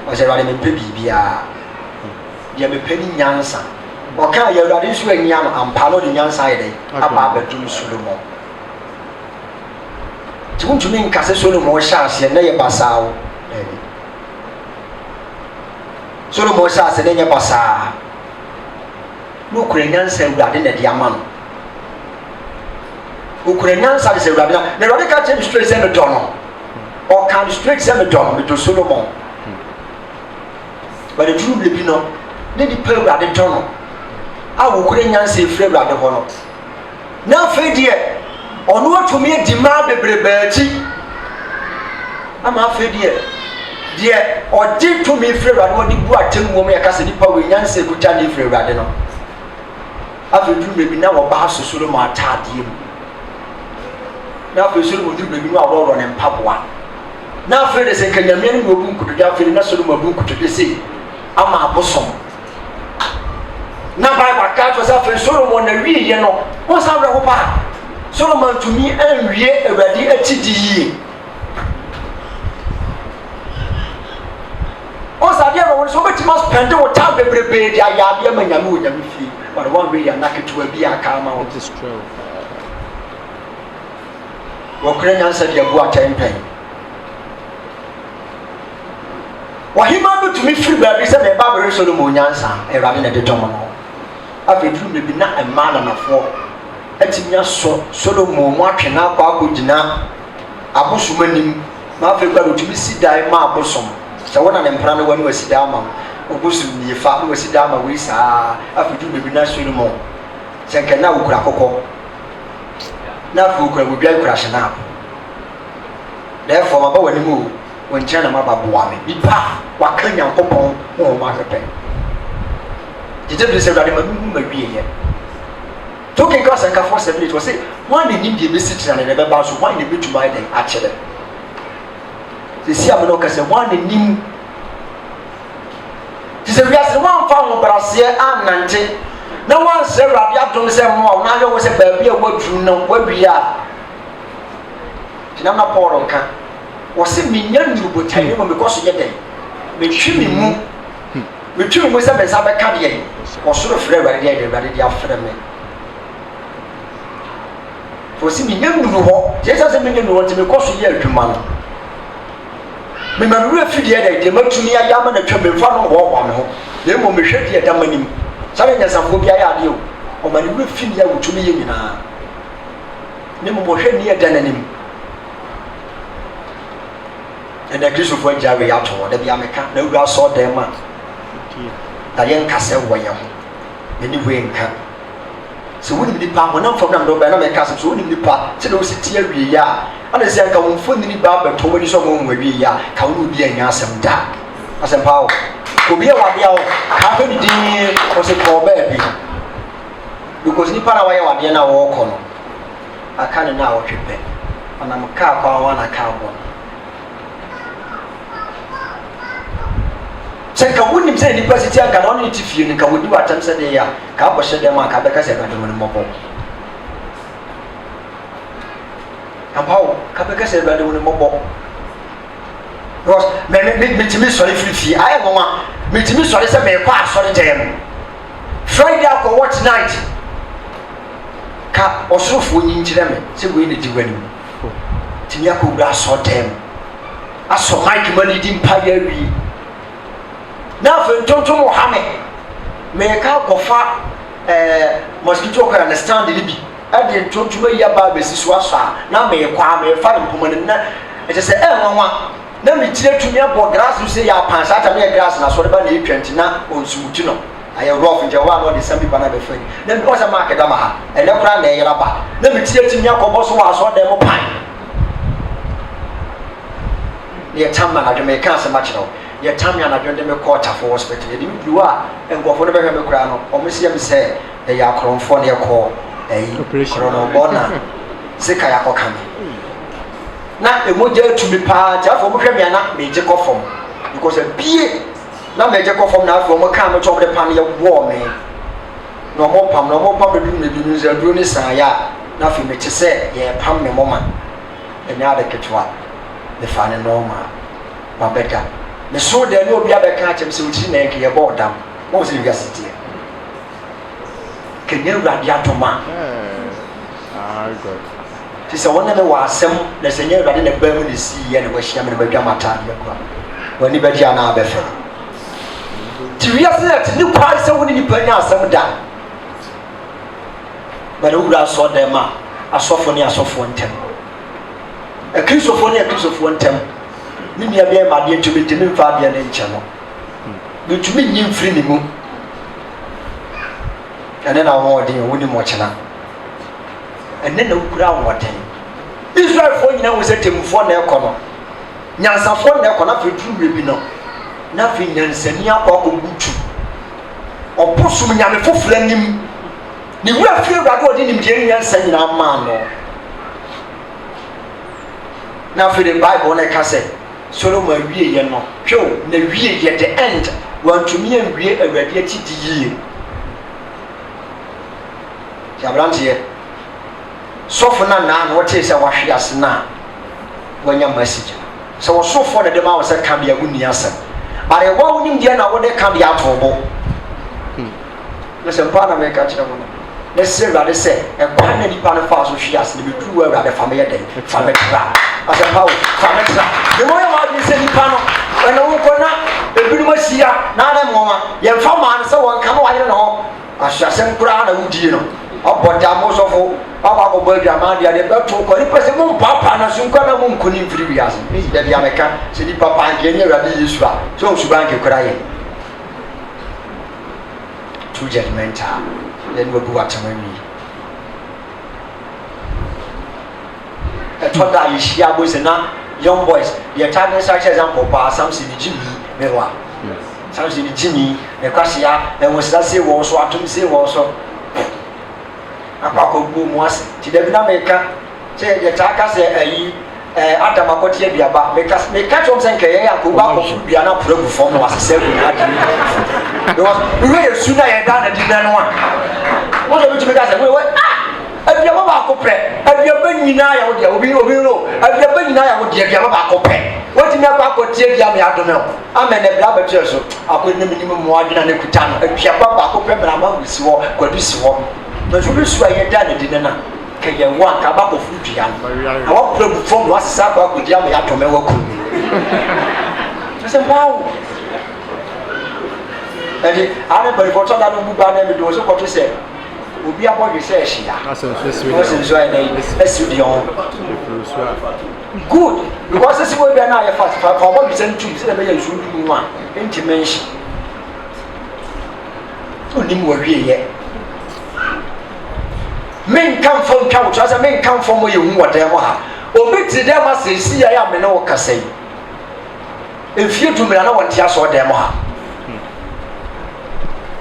o se ra de me pe bibia de me pe ni nyansa o ka ya urade nso anya no ampa no de nyansa ide aba badum Solomon tuntumi nka se Solomon sha ase na ye basawo Solomon sha ase na ye basawo no kure nyansa urade na de ama no o kure nyansa de se urade na urade ka che straight se me dono o kan straight se me dono me to Solomon but the true be no ne di pe urade dono a wo kure nyansa efre urade ho no na fe de ono atumi di ma bebrebe chi ama fe de odi to me efre urade wo di bu atem wo me ya ka se di pa we nyansa ekuta ni efre urade no afi du bebi na wo ba so Solomon atade mu na afi Solomon du bebi no aworo ne mpaboa na afi de se kanyame ne obu nkutu afi na Solomon obu nkutu de se ama abosom na ba ka to sa afi Solomon na wi ye no wo sa wre ho pa Solomon tumi anwie awadi atidi yi o sa dia ro so beti mas pende wo ta bebrebe dia ya bia manyame wo nyame fi but one way na ketu abi aka ma wo is true wo kure nyansa dia bu atempen wa hima do tumi free ba bi se me ba be Solomon nyansa e rade na de tomo no afi tru me bi na ema na nafo atinya so Solomon mo atwena kwa agogina abosomanim ma afi kwa do tumi si dai ma abosom se wona ne mpra no wani wasi dai ma Obusum ni fa no wasi da ma we saa afudu bebi na so no mo senke na ukura kokko na fu ukura bobia ukura shana therefore maba wani mu wonche na maba boa me bipa wakanya nkopon wo ma pepe jije bi se dade ma wie ye talking cause and for 7 it was say one in the message and the ba so one in the buy them actually they see am no kase one in nim se we as one found brase anante na one se radio adom se mo na yo se ba bia wadru na wadua tinama Paul kan wo se minya nrubo tani mo because ye den me twi mi mu se be sa be ka de wo so frɛ ba de afrɛ me wo se minya nrubo ho Jesus se minya nrubo timi because ye adwuma no me maru afidi e de matumi ya ma na twa me fa no wo me ho ye mo me hwɛ de da manim sabe nya safo bia ya de o ma ne ru afidi ya wutumi ye nyina ne mo hwɛ ni ya da nanim and the Christ of what Jerry out or the Yamaka, no grass or them. The young castle way many way camp. So wouldn't be part one from them, no better make us so wouldn't be part to those theory. Ya, and I say, come from the barber to when you saw one where we are, can we be an awesome dark as a power? Could be a while, how many day was a poor baby? Because Nipana way on the now walk on. I can't now trip it, and I'm a car one, a car one. Senka woni mse ni pasiti aka no ni tifie ni ka wodi watam se de ya ka bo hye dem aka be ka se bade mo mobo abawo ka be ka se bade mo mobo because me timi sori free aye nwa me timi sori se me kwa sori dem Friday akọ watch night ka osorofo nyi nkire me se bo ni di wani timi akọ so dem aso Mike mani di mpa ya wi na fe tonton Mohammed me ka kofa mosquito ko understand ni bi e de tonton ya ba besi so asa na me kwa me fa mpomane na e je se nwanwa na me tire tumi abo grass so ya pansa ata me grass na so de ba na etwenti na onsumuti no aye rough nje wa no de sambi bana be fani na me kwasa market da ma ha e le kura na e yera ba na me tire tumi akobo so wa so de mo pan ye tamma na de me ka se ma chiro ye tamya na dwende me quarter for hospital ye di wa engofo no be hwe me kura no o me se se e ya kronfo ne ko corona bona se ka ya ko kan na emoja atumi pa ja fo mo hwe me na me je ko fom because bie na me je ko fom na afo mo kan me chom de pan ye wo me no mo pam be dum ne bi nza duro ni san ya na fi me te se ye pam me moma enya de ketwa the fan normal ma beta me so de no obi abeka achem se uti na nke ye bodam mo se wi asiti kenya urade atoma good ti se wona me wa asem na se nya urade na ba mu ne si ye ne wa hia me na badwa mata ye kwa wani ba dia na abefe ti wi asete ni kwa se woni ni pa nya asem da ba do ura so dem a asofo ni asofo ntem a kristofo ni a kristofo ntem ni bia bia ma de ntumi ntimi mfa bia ne nche no ntumi nyi mfiri ni mu ene na wo de woni mo chena ene na ukura wo den Israel fo nyina wo setemfo na ekono nyansafo na ekono fa duru bi no na fa nyansani akọ butu oposum nyame fofura nim ni wura fi Awurade odi nim de nyansa nyina ma no na fa the Bible na ka say Solomon wie ye no hwe na wie ye the end wantumi anwie Awurade ati di yie Jabrante sofo na na what say wahwe ase na wanya message so wo sofo na de ma wo se ka bia guni asem bare wa wonim dia na wo de ka bia tobo na se mpa na me ka kire mo na se Awurade se e kwa na nipa na fa so hwe ase ne betu Awurade fa me ye den fa me tra ase pawo fa me tra de mo ya wa di se nipa no na wo ko na ebiru masia na na mo ma ye fa ma na se won ka no wa ye no asasem kura na wudie no oboda mo sofo baba ko bo bia ma dia de beto ko ni pese mo papa na so nka na mo nkoni mfiri wiase de bia meka se di papa nge ni Awurade Yesu a so nsu banke kura ye too judgmental then we go atamani ɛtɔ da yɛhyia boys na young boys yɛta ne such example pa Samson Jimmy mewa Samson Jimmy ne kwasia ɛwɔ sida se wɔ so atom se wɔ so akɔ bu mu ase ti da bi na meka sɛ yɛta ka sɛ ayi Adam akɔte aduaba meka kyerɛm sɛ nkɛyɛ yɛ akɔba akɔfo dua no apora gu fam no wasesɛ gu no ade because wehwɛ yɛsu no a yɛda na dina no a wode bɛtumi ka sɛ wewɛ aduaba baako pɛ aduaba nyinaa yɛ wo deɛ obi no aduaba nyinaa yɛ wo deɛ aduaba baako pɛ watumi akɔ akɔte adua me adome o ama na bra bɛkyerɛ so akɔ ne menim mmoa adwena ne kuta no aduaba baako pɛ mmerama si hɔ kwadu si hɔ na so bɛsu a yɛda na dina no ke ye wa ka ba ko fu dua na wa pura bu fom wa sesa ba ko dia me ya tome wa ku se wow edi ane bari ko tonda no bu ba na me do so ko to se obi abodi se ehia asenso ai na estudio good because this way na ya fast for what you send to se be ya nsu du mu a enti mention oni mu wa wie ye men come from couch as a men come from you whatever obi ti dem asesi ya me na wo kasai efie tu me na won tia so dem ha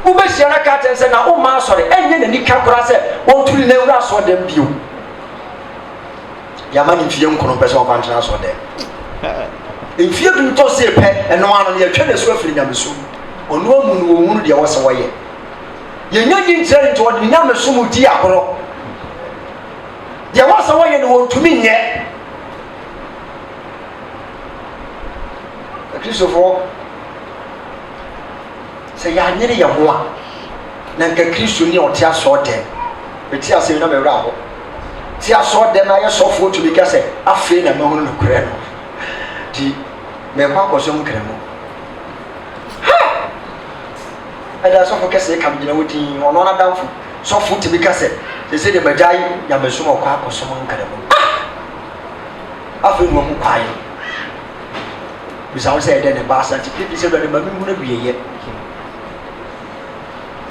wo be sia na ka tense na o ma sori enye na ni ka kora se won tuli na wura so dem bio ya ma ni fie nkono pese won kwantena so dem efie tu to se pe eno ano ye twa na so afiri nyamesu ono amu no wo hunu de wo se wo ye ye nya di ntere nto de nyamesu mu di akoro de wasa woyɛ no wontumi nyɛ Kristofo sɛ yɛanyere yɛ ho a na nka Kristo ni ɔte asɔ dɛm bɛti asɛ na mɛwura hɔ te asɔ dɛm ayɛ sɔfo tumi ka sɛ afei na mahunu no korɛ no di mɛkɔ akɔsɔ mu krɛ mu ɛda sɔfo kɛsɛ ka gyina wodin ɔno na damfo sɔfo tumi ka sɛ sɛ de bagyae nyamesom ɔkɔ akɔsom nkara mu afei no mu kwae bisa wo sɛ ɛdɛ ne baasa nti pipi sɛ dɔde ma mehu no awieyɛ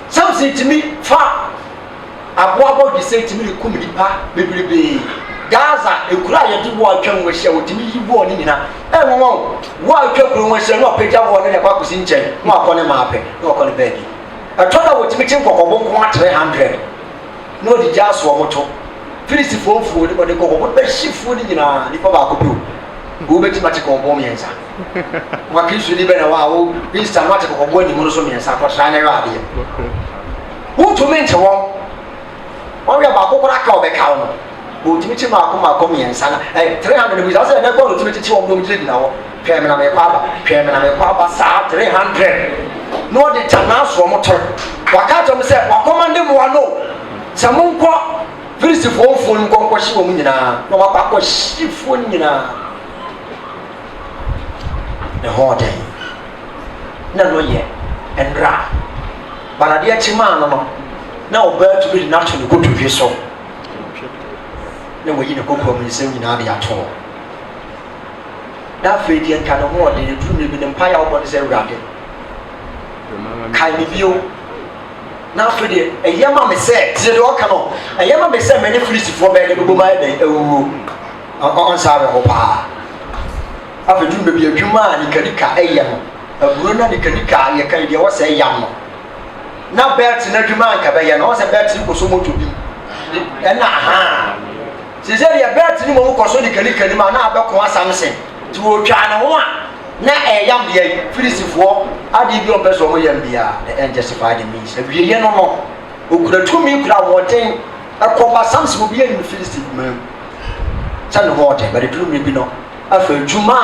Samson tumi fa aboabɔ de sɛ tumi rekum nipa bebrebee Gaza ekura yɛde wo atwa wo hyɛ wo tumi yi wo ne nyina ɛnwo wo atwa kuro wo hyɛ no apagya wo ne kwa kosi nkyɛn no akɔ ne maapɛ no akɔ ne baabi ɛtɔda wo tumi kye nkɔkɔbɔ nko 300 no di jaso omoto filisi fofo de bode kokko be hifo ni nyina ni pa ba ko bi wo beti mate ko bo miensa wa kristo ni be na wa wo vista mate ko bo ni mo so miensa ko tra na ya ade wo to mente wo wa ya ba ko kora ka obeka wo no wo timi ti ma ko miensa na 300 bi za se na go no timi ti wo mo mi na wo pɛ me na me kwa ba sa 300 no de tanaso omoto wa ka to me se wa command mo wa no samunkɔ filisifo fon nkɔnkɔ hye wɔ mu nyinaa na wakɔ hyifo nyinaa ne hɔden na no yɛ ɛnra banadeɛ kyima no no na ɔbaa tumi de nato ne kotodwe so na wɔyi ne kɔkɔɔ mu nsɛm nyinaa de ato na afei deɛ nka ne hɔden ne tumi bi ne mpa yɛ wobɔ ne sɛ awurade kae ne bio na afei de ɛyɛma me sɛ tie de ɔka no ɛyɛma me sɛ mene filisifoɔ bɛyɛ de bɛbɔ ma ɛdɛ awuo ɔnsaare hɔ paa afei dum baabi adwuma a nikanika ɛyɛ no aburo na nikanika yɛka deɛ wɔsɛ yam no na bɛlt na adwuma anka bɛyɛ no wɔsɛ bɛlt kɔ so moto bi ɛna aha sɛ deɛ bɛlt ne mɔmu kɔ so nikanika nim a na abɛko asamsen nti wɔtwa ne ho a na ɛyam deɛ filisifoɔ ade bi ɔmpɛ sɛ ɔmo yam bia the end justify the means awieyɛ no no okura tumi kura wɔden ɛkɔba Samson obi yɛ ne filistif mam sɛ ne hɔɔden bɛde tumi bi no afei adwuma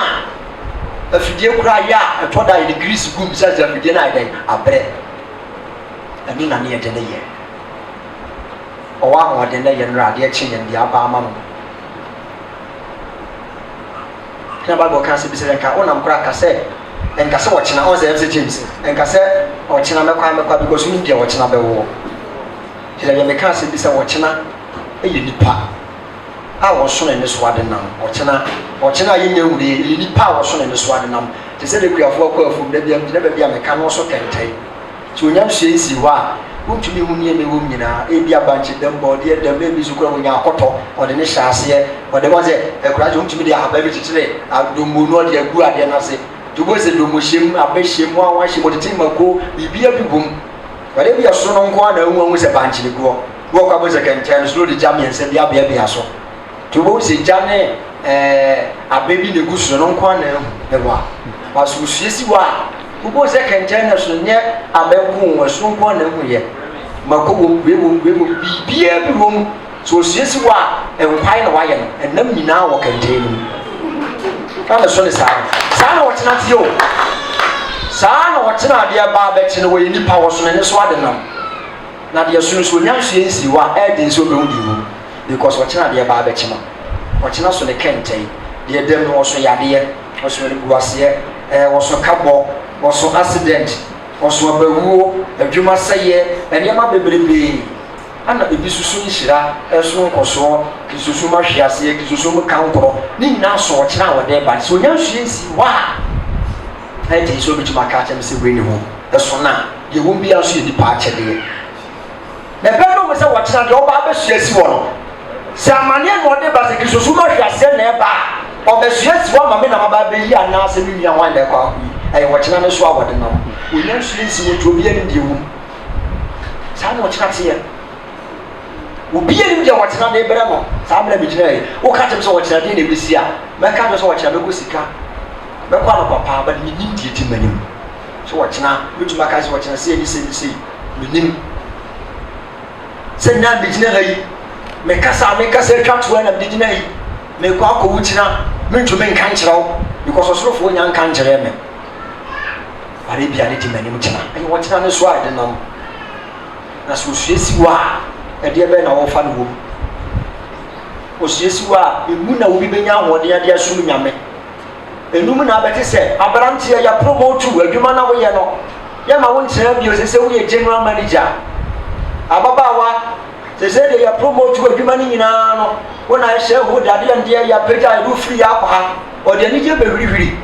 a afidie kura yɛ a ɛtɔ da yɛde grease gum sɛ sɛ afidie no ayɛ dɛn abrɛ ɛno na ne yɛde ne yɛ ɔwɔ ahoɔden na yɛ no adeɛ kye yɛn deɛ aba ama no na Bible ka sɛ bisɛ nka wonam kora ka sɛ nka sɛ wɔkyena ɔn sɛ FC James nka sɛ ɔkyena mɛkwa because wo deɛ wɔkyena bɛwɔ kyerɛ yɛ meka sɛ bisɛ wɔkyena ɛyɛ nipa a wɔso ne so ade nam wɔkyena yɛnya wure yɛ nipa a wɔso ne so ade nam te sɛ de kuafoɔ kɔ afum da bia megyina baabi a meka no so kɛntɛn nti onyam hyɛ nsi hɔ a wontumi hu nie me wom nyina ebi abanche dem body dem ebi sukura wonya akoto ode ne hyase ode waze ekuraje wontumi de ahaba bi titire adomu no ode agu ade na se tubo se domu hyem abehiem wa wa hyem ode timako bibia bi bom wale bi aso no nko ana hu se banche go wo kwa bo se kenten so de jam yense bia so tubo se jane abebi ne gusu no nko ana hu ewa basu siesi wa ubo se kenten na so nye abeku wo so nko na hu ye mako wo bibia bi wom so siesi wa enkwai na wa ye no enam nyina wo kenten ni kana so ne saa na wotena tiyo saa na wotena de ba be tene wo nipa wo so ne so ade nam na de so so nya so ensi wa ede so be hudi wo because wotena de ba be tene wotena so ne kenten de dem no so yade wo so ne guase wo so kabo wo so accident wo so abawuo adwuma seye ene ma bebrebe ana ebi susu nhira eso nkoso kisusu mahwiase kisusu mkankoro ni nyina so wotena wode ba so nya so ensi wa ede so bi tuma ka tem se we ni ho eso na ye won bia so ye di pa chede na bendo mo se wotena de oba ba suasi wo no se amane no wode ba se kisusu mahwiase na e ba oba suasi wo ma me na ma ba be yi ana se mi nua wan de kwa ayi wotena ne so awode no onya so ensi wo to bi ani de wo sa na wotena te ye obi ani de wotena na ebere no sa amna bi gina yi wo ka tem so wotena de na besi a me ka do so wotena be ko sika be kwa no papa ba ni nim die ti manim so wotena bituma ka so wotena se ni se nim se na bi gina yi me kasa twatwa na bi gina yi me kwa ko wutina me ntumi nkan kyerɛw because osorofo nya nkan kyerɛ me bare bia ne ti manim tena ayi wotena ne so ade nam na so suesi wa ede be na wo fa no wo o suesi wa emu na wo bi benya ahode ade asum nyame enum na abete se abrante ya promote adwuma na wo ye no ye ma wo nkyerɛ bi o se wo ye general manager ababawa se de ya promote adwuma ni nyina no wo na hye ho dade ande ya pagya do free akwa o de ni je bewirihwiri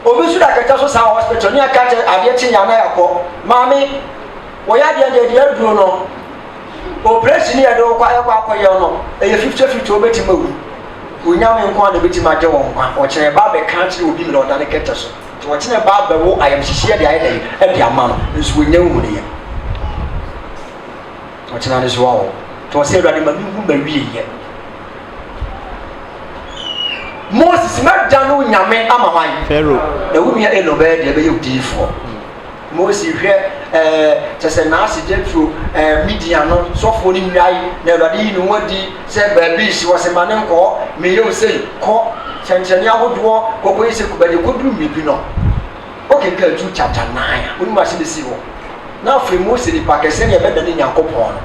obi su da kata so sa hospital ni aka ade chi nyana yakọ maami wo ya de aduro no operation ya do kwa akwa ye no e 50-50 obeti mawu onyame nko na beti ma je won kwa o kire ba be kan kire obi mi no da ne keta so to o kire ba be wo ayam hihie de ayi e de ama no nso onya hu ne ye o kire na so wo to se do ade ma mi hu ma wie ye Moses madano nyame amaman Pharaoh na wumi ya elobe de be yudifo Moses hwe tese na asidefo Midian no sofo ni nwai na awade ni wadi se baabi si wose mane nko me ye osei ko chenchene ahodo kokko yese kubade kodru mibi no okay ka ju chapter 9 woni ma se besi wo na afre Moses ni pakese ne be da ni Yakobon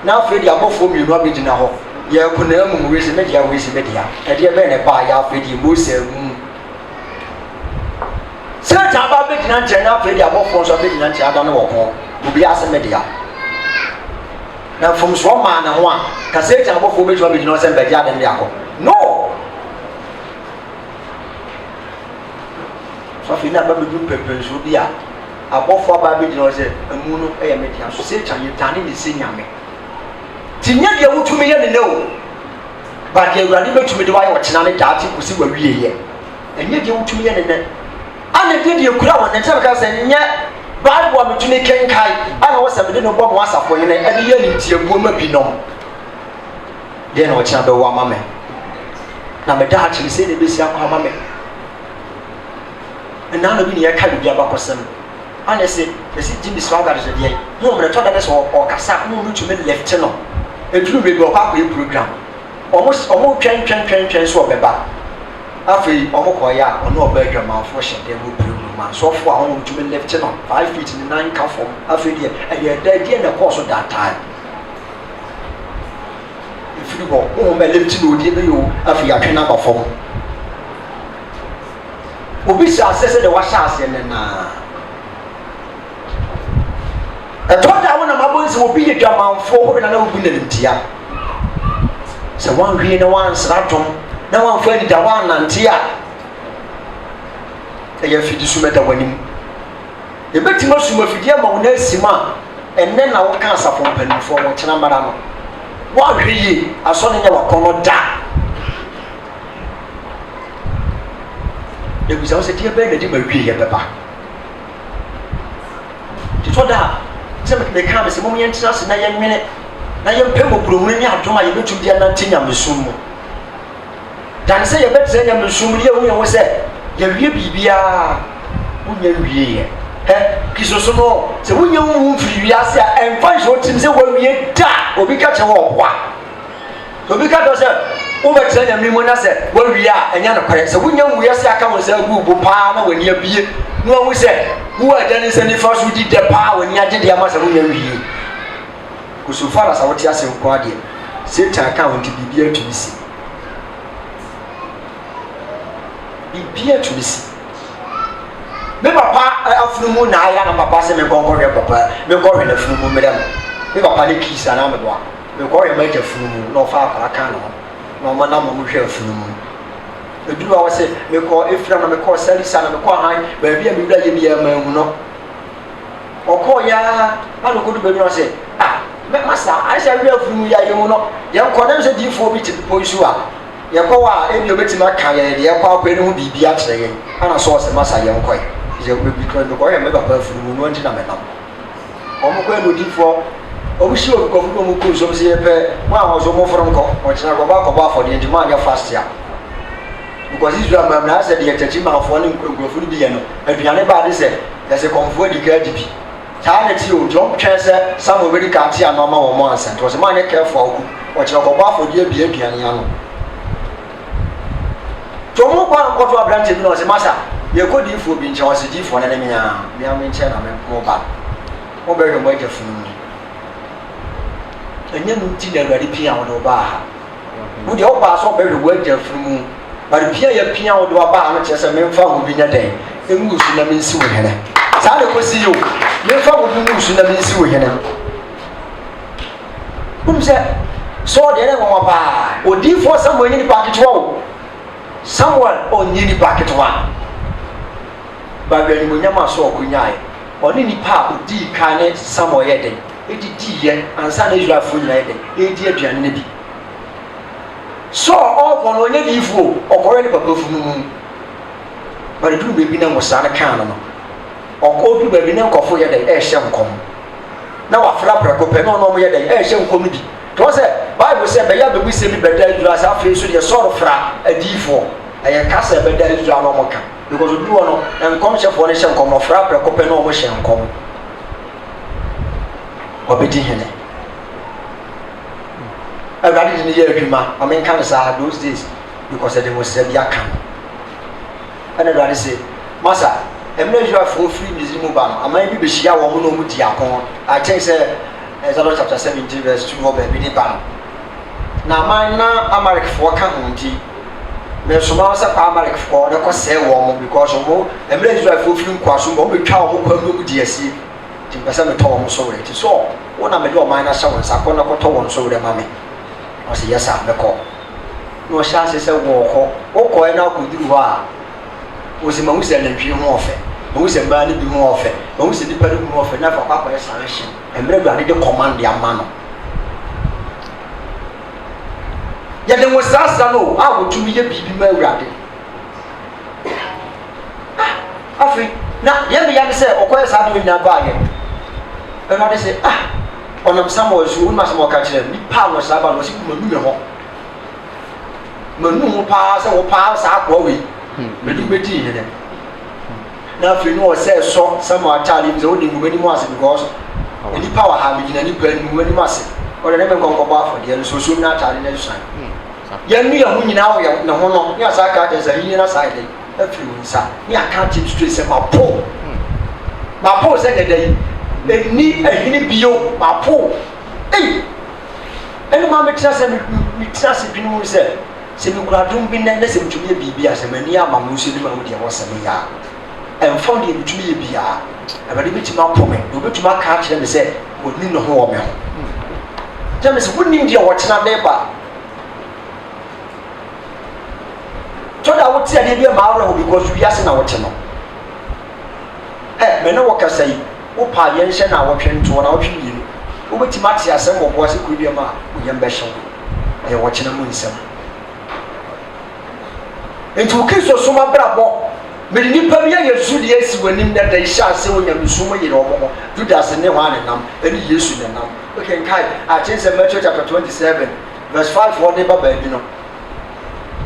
na afre di abofo mi no abegina ho ye kuna mu wese media e de be ne ba ya afedi Moses mu se ta ba be gina nche na afedi abofo so be gina nche ada no wo ko obi ase media na from so ma na ho a ka se ta abofo be gina o se be dia de akọ no so fi na ba be du pepe so dia abofo ba be gina o se amu no e ye media so se ta ye tani ni se nyame tinya de wutumi ye ne no ba de awurade betumi de wa ye wotena ne daati kusi wa wie ye enye de wutumi ye ne ne ana de kura won ne tebe ka se nye bible metumi kenkai ana wo sabede no bo mo asafo ye ne ade ye ni tie buo ma bi no de na wotena be wo amame na me daati se ne besi akwa amame na na bi ne ye ka bi abakosem ana se Jimmy Swagger de ye mo me to da ne so o kasa mo metumi left no eduru be go pa ko program omo twen so obeba afi omo ko ya ono oba adwama fo hye mo program so fo a ho tumi left no 5 feet in 9 ka form afi de e da die na course that time if you go mo me left no die be yo afi ya twen na ba form obi sa asese de wa sha ase ne na etoda wona mabonse obi ye dwamanfo ho na obi na ntia se wan hwie na wan sratom na wan fa ni da wan nantia e ya fidi sumeta wanim yɛbɛtumi asum afidie ama wo na asim a ɛnnɛ na woka asafo mpanimfoɔ wɔkyena mmara no woahwɛ yie asɔre nyɛ wakɔnɔ da yɛbusa wo sɛ deɛ bɛyɛ na de ma wie yɛbɛba titɔ da a sɛ meka me sɛ mom yɛntena ase na yɛnwene na yɛmpɛ mmɔborɔhunu ne adom a yɛbɛtumi de anante nyamesum mu dane sɛ yɛbɛtena nyamesum mu ne yɛhu yɛn ho sɛ yɛwie biribiaa wonya nwieɛ kisoso no sɛ wonya wo mfiri wiase a ɛmfa nhyɛ wotim sɛ woawie da obi ka kyerɛ wɔ ɔboa obi ka dɔ sɛ wobɛtena nyame mu na sɛ woawie a ɛnyɛ nokorɛ sɛ wonya wiase aka wo sɛ agu bo paa na w'ani abie na wahu sɛ wo agya ne nsa nifa so di dɛ paa w'ani agye deɛ ama sɛ wonya wie kosofara sɛ wote ase nko adeɛ satan ka wo nti biribia atumi si biribia atumi si me papa afunumu na ayɛ na papa sɛ menkɔnkɔhwɛ papa menkɔhwɛ na afunumu mmerɛ no me papa ne kiisa na medoa menkɔhwɛ magya afunumu na ɔfa akwara ka no na ɔma na mo hwɛ afunumu ɛduru a wɔ sɛ mekɔ ɛfira na mekɔ salisa na mekɔ han baabi a mewura yɛ meyɛ mahu no ɔkɔɔ yɛa ana ɔkɔdu baabi no sɛ masa ahyɛ hwɛ afunumu yɛ ayɛ mu no yɛnkɔ ne sɛ diifoɔ bi te pepɔ yi so a yɛkɔ wɔ a ɛbi obɛtumi aka yɛn deɛ ɛkɔ akɔ ne ho biribi akyerɛ yɛn ana so ɔsɛ masa yɛnkɔe yɛkɔyɛ me papa afunumu no nti na menam ɔmokɔɛ no odiifoɔ ɔmohyia obikɔfo no ɔmokɔ nsom sɛ yɛpɛ mo a wɔso moforo nkɔ ɔkyena kɔbɔ afɔdeɛ nti moanyɛ fast a because Israel mamna sɛ deɛ yɛtakyi manfoɔ ne nkurɔfoɔ no bi yɛ no aduane baade sɛ yɛsɛ kɔmfoɔ adi ka adi bi saa na ti o nti ɔmotwɛn sɛ Samuel bɛdi ka ate ano ama wɔ mo ansa nti ɔsɛ moanyɛ kɛɛfo a woku ɔkyena kɔbɔ afɔdeɛ bi aduane ano nti ɔmo kɔ ankɔto aberante bi na ɔsɛ masa yɛkɔ diifoɔ bi nkyɛn ɔsɛ diifoɔ no ne mea me nkyɛn na moba mobɛhwɛ mo agya funu mu ɛnyɛ no nti na awurade pia wode wobaa ha wodeɛ wobaa sɛ wobɛhwɛ wo agya funu mu bade pia yɛ pia wode wabaa no kyerɛ sɛ memfa wo bi nyɛ dɛn ɛngu su na mensi wo hene saa de kɔsi yi o memfa wo bi ngu su na mensi wo hene wom sɛ sɛ deɛ ne wɔwɔ paa odiifoɔ Samuel nyɛ nipa ketewa o Samuel ɔnyɛ nipa ketewa baabi animonyam a so ɔkɔnyaeɛ ɔne nipa a ɔdii ka ne Samuel yɛ den ɛdidiiɛ ansa na Israelfoɔ nyinaa yɛ den ɛdi aduane no bi so ɔkɔ no ɔnyɛ diifoɔ ɔkɔhwɛ ne papa funu mu bade duru baabi na nwosaa no kaa no no ɔkɔduru baabi na nkɔfo yɛ den ɛɛhyɛ nkɔm na wafra prɛko pɛ na ɔno yɛ den ɛɛhyɛ nkɔm no bi tɔ sɛ Bible sɛ bɛyɛ abɛbu sɛ bi bɛda Israel sɛ afei so deɛ sɔre fra adiifoɔ ɛyɛ kasa bɛda Israel na ɔmo ka because obi wɔ no nkɔmhyɛfoɔ no hyɛ nkɔm no ɔfra prɛko pɛ na ɔmo hyɛ nkɔm ɔbɛdi hene awurade de ne yɛ adwuma ɔmenka no saa those days because ɛde mo sɛ bi aka no ɛna awurade sɛ masa ɛmena Israelfoɔ firi Misiri mu ba no aman bi bɛhyia wɔ mo na ɔmo di ako akyɛn sɛ Exodus chapter 17 verse 2 hɔ baabi ne ba no na aman na Amalekfoɔ ka ho nti mesoma sɛ kɔ Amalekfoɔ ne kɔsɛe wɔn mo because ɔmo ɛmena Israelfoɔ firi nkoaso ma ɔmo bɛtwa ɔmo kwan no mu di asi nti mpɛ sɛ metɔ wɔn so werɛ nti so wo na mede ɔman no ahyɛ wɔn nsa kɔ na kɔtɔ wɔn so werɛ ma me ɔsɛ yɛ saa mɛkɔ na ɔhyɛ ase sɛ wɔɔkɔ wokɔɛ na akɔduru hɔ a ɔsɛ mahu sɛ nantwie ho ɔfɛ mahu sɛ mmaa no bi ho ɔfɛ mahu sɛ nnipa no ho ɔfɛ na afa kɔ akɔyɛ sare hye mmerɛ Awurade de command ama no yɛde wo sasa no a wɔtumi yɛ biribi ma Awurade afei na yɛmeyɛ ne sɛ ɔkɔyɛ saa de nyinaa baayɛ Awurade sɛ ɔnam Samuel so wonima sɛ ɔka kyerɛ nipa a wɔsaa ba no ɔsɛ manu me hɔ manu ho paa sɛ wo paa saa kɔɔ wei mede wobɛdii hene na afei ne ɔsɛ sɔ Samuel atade mu sɛ wode nwuma anim ase because nipa wɔ ha megyina nipa nwuma anim ase ɔde ne menkɔnkɔbɔ afɔdeɛ no so osuom no atade no suan yɛnu yɛ ho nyinaa wɔ ne ho no ne asa ka kyerɛ sɛ ahinie no saa dɛn afiri wo nsa ne aka kyerɛ straight sɛ mapo sɛ dɛda yi ɛni ahini bio mapo ɛne ma metena sɛ metena se dwene mu sɛ mekura dom bi nɛ sɛ metumi yɛ biribi a sɛ m'ani ama mo nso nim a wodeɛ wɔ sɛ meyɛ a ɛmfa deɛ metumi yɛ biaa Awurade bɛtumi apɔ me na wobɛtumi aka akyerɛ me sɛ wɔnim ne ho wɔ me ho kyerɛ me sɛ wonim deɛ wɔkyena de ba tɔda wote adeɛ bi ma awerɛ ho because wiase na wote no me no wo kasa yi wo pa ye nhye na wo hwento na wo hwini wo betima ate asem wo bo se kudie ma wo yem be hyew e wo kyena mu nsem enti wo kristo so ma brabo me nipa bi Yesu de esi wanim da da isha se wo nyam so mo yire omo Judas ne ho anenam eni Yesu ne nam okay kai Acts Matthew chapter 27 verse 5 for the baba bi no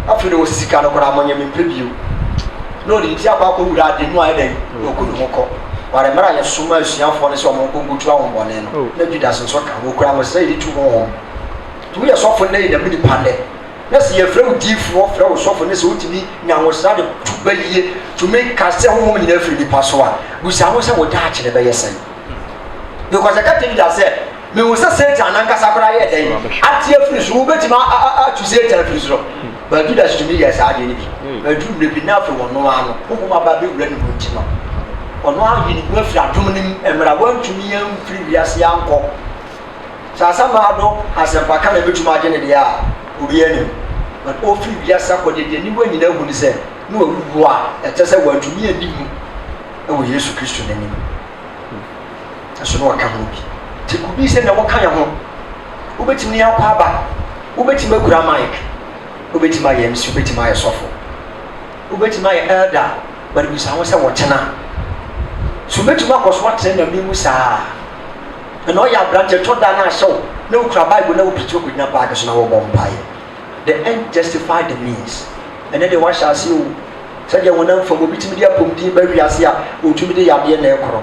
after the sika no kora monye me preview no di ti akwa ko wura de no ayden okunu hoko ware mara ye suma asuafo ne so mo ko gutu awon bone no na Judas so ka wo kora mo say di tu ho tu ye so fo na ye da bi pande na se ye frɛ udifo frɛ wo so fo ne se utimi nyawo sa de tuba yie to make kase ho mo nyina firi nipa so a busa ho se wo da a kyere be yesen because I can't tell you say me wo se Satan nan kasa kora ye den atie firi so wo betima a to Satan firi so but Judas to me yes a de ni bi but du ne bi na firi wo no ano wo ma ba be wura ni mo ntima ono a yi ni mo firi adom ni emra wan tumi yan firi wiase anko sasa ma do asempa ka na betuma age ne de a obi anim but o firi wiase akode de ni bo nyina hu ni se no awuwo a etese wan tumi anim e wo Yesu Kristo nanim aso no ka ho bi ti ku bi se na wo kan ya ho wo betimi akwa aba wo betimi akura mic wo betimi aye MC wo betimi aye sofo wo betimi aye elder but bi sa ho se wo kyena so betimi akoso atene na mi mu saa na o ya branche to da na show na ukra Bible na wo preach ko nyina pa so na wo bom pae the end justify the means and then they wash as you said you won't from betimi dia pomdi ba wiase a otumi de yade na ekoro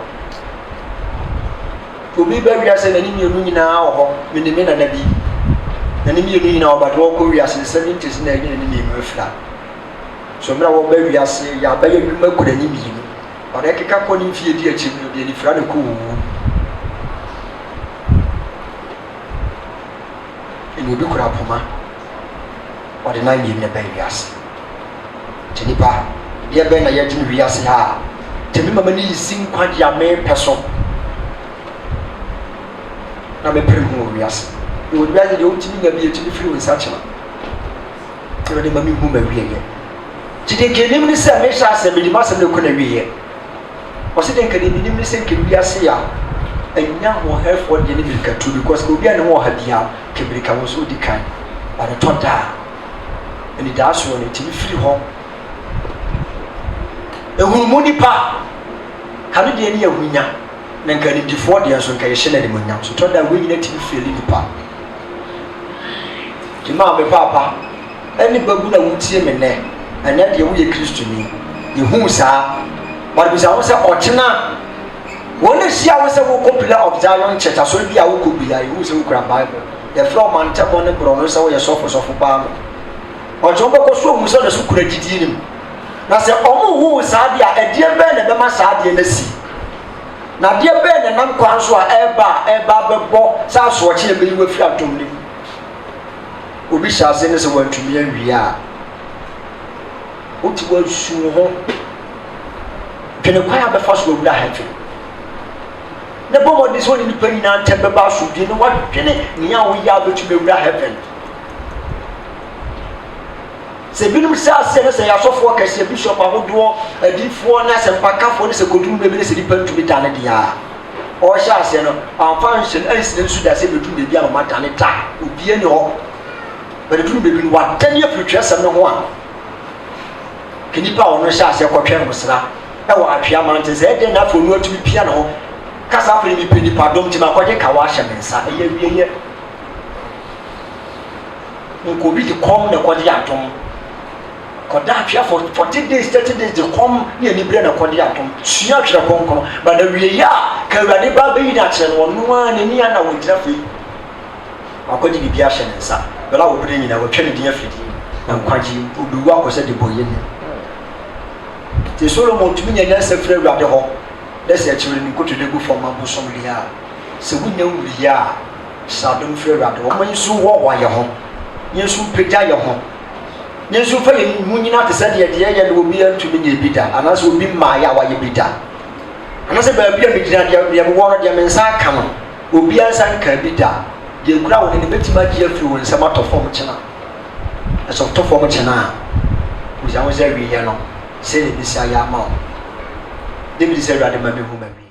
obi ba wiase na ni mienu nyina ho menime na nabi na ni mienu nyina obato ko wiase 70s na nyina ni mienu afra so mra wo ba wiase ya ba ye dwuma kura ni mienu ore keka ko ni fie di achi no de ni fra de ko ni obi kura poma ore na mienu na ba wiase tenipa dia be na ye dwuma wiase ha temi mama ni sin kwadi ame peso na me pere hu wiase e wo wiase de otimi na bi etimi firi wonsa chema e de mami hu ma wiye ti de kenim ni se me sha se me di masem ne ko na wiye o se de kenim ni se ke wiase ya enya ho hefo de ni bi ka tu because obi an ho ha bia ke bi ka wo so di kan ba de tonda eni da so ne timi firi ho ehunu mo nipa kanu de ni yahunya na nka ni before de so nka ye hye na de monyam so to da we nyina timi feel nipa ti ma be papa eni babu na wutie me ne anya de wo ye Kristo ni ye hu saa ba bi saa wo se ochena wona sia wo se wo popular of Zion church aso bi a wo ko bi ya ye hu se wo kura Bible the flow man ta bon ne bro no se wo ye sofo ba no ojo bo ko so mu se na so kura gidi nim na se omo hu saa dia edie be na be ma saa dia na si na dia be na nam kwan so a eba bebo sa so oche be yi wafiri atom ni obi sha se ne se wantumi awie a oti wa su ho pene kwa ya be fa so wura ha twe na bomo dis woni ni pani na tembe ba so bi no wa twene ni ya wo ya betu be wura heaven se binum se ase ne se ya sofo ka se bishop ahodo adifo na se mpakafo ne se kodum be ne se dipa ntumi tane dia o sha ase no function incident su da se betu be bia ma tane ta obi ene ho be betu be bi wa tane afutwa sam no ho a kinipa ono sha ase kwotwe musra e wa atwea mante se de na fo nu atumi pia no kasa afre mi peni padom ti ma kwaje ka wa hye mensa eye wieye nko bi di kom ne kwaje atom koda atwea for 40 days 30 days de kom ne ani bre na kwaje atom sua atwea konkono ba da wieye a ka urade ba be yi na kire no no a ne ni ana wongira fe akwaje bi bia hye mensa bela wo bre nyina wo twene din afidi na kwaje obi wa kwose de boye ne te Solomon tumi nya se frɛ urade ho dese achiwere ni koto de gu forma bosom lia se wunya wuri a sadom frɛ urade ho man su wo wa ye ho yesu pagya ye ho yesu fa ye munyina te sɛ de ye de obi antumi nya bida anaso obi ma ya wa ye bida anase ba bia me gyina de wo no de me nsa aka no obi ansa nka bida de kura wo ne betima gye afiri wo nsa matofom kyena eso tofom kyena wo ja wo ze wi ye no se ne bisa ya ma David said, "Rather, my home."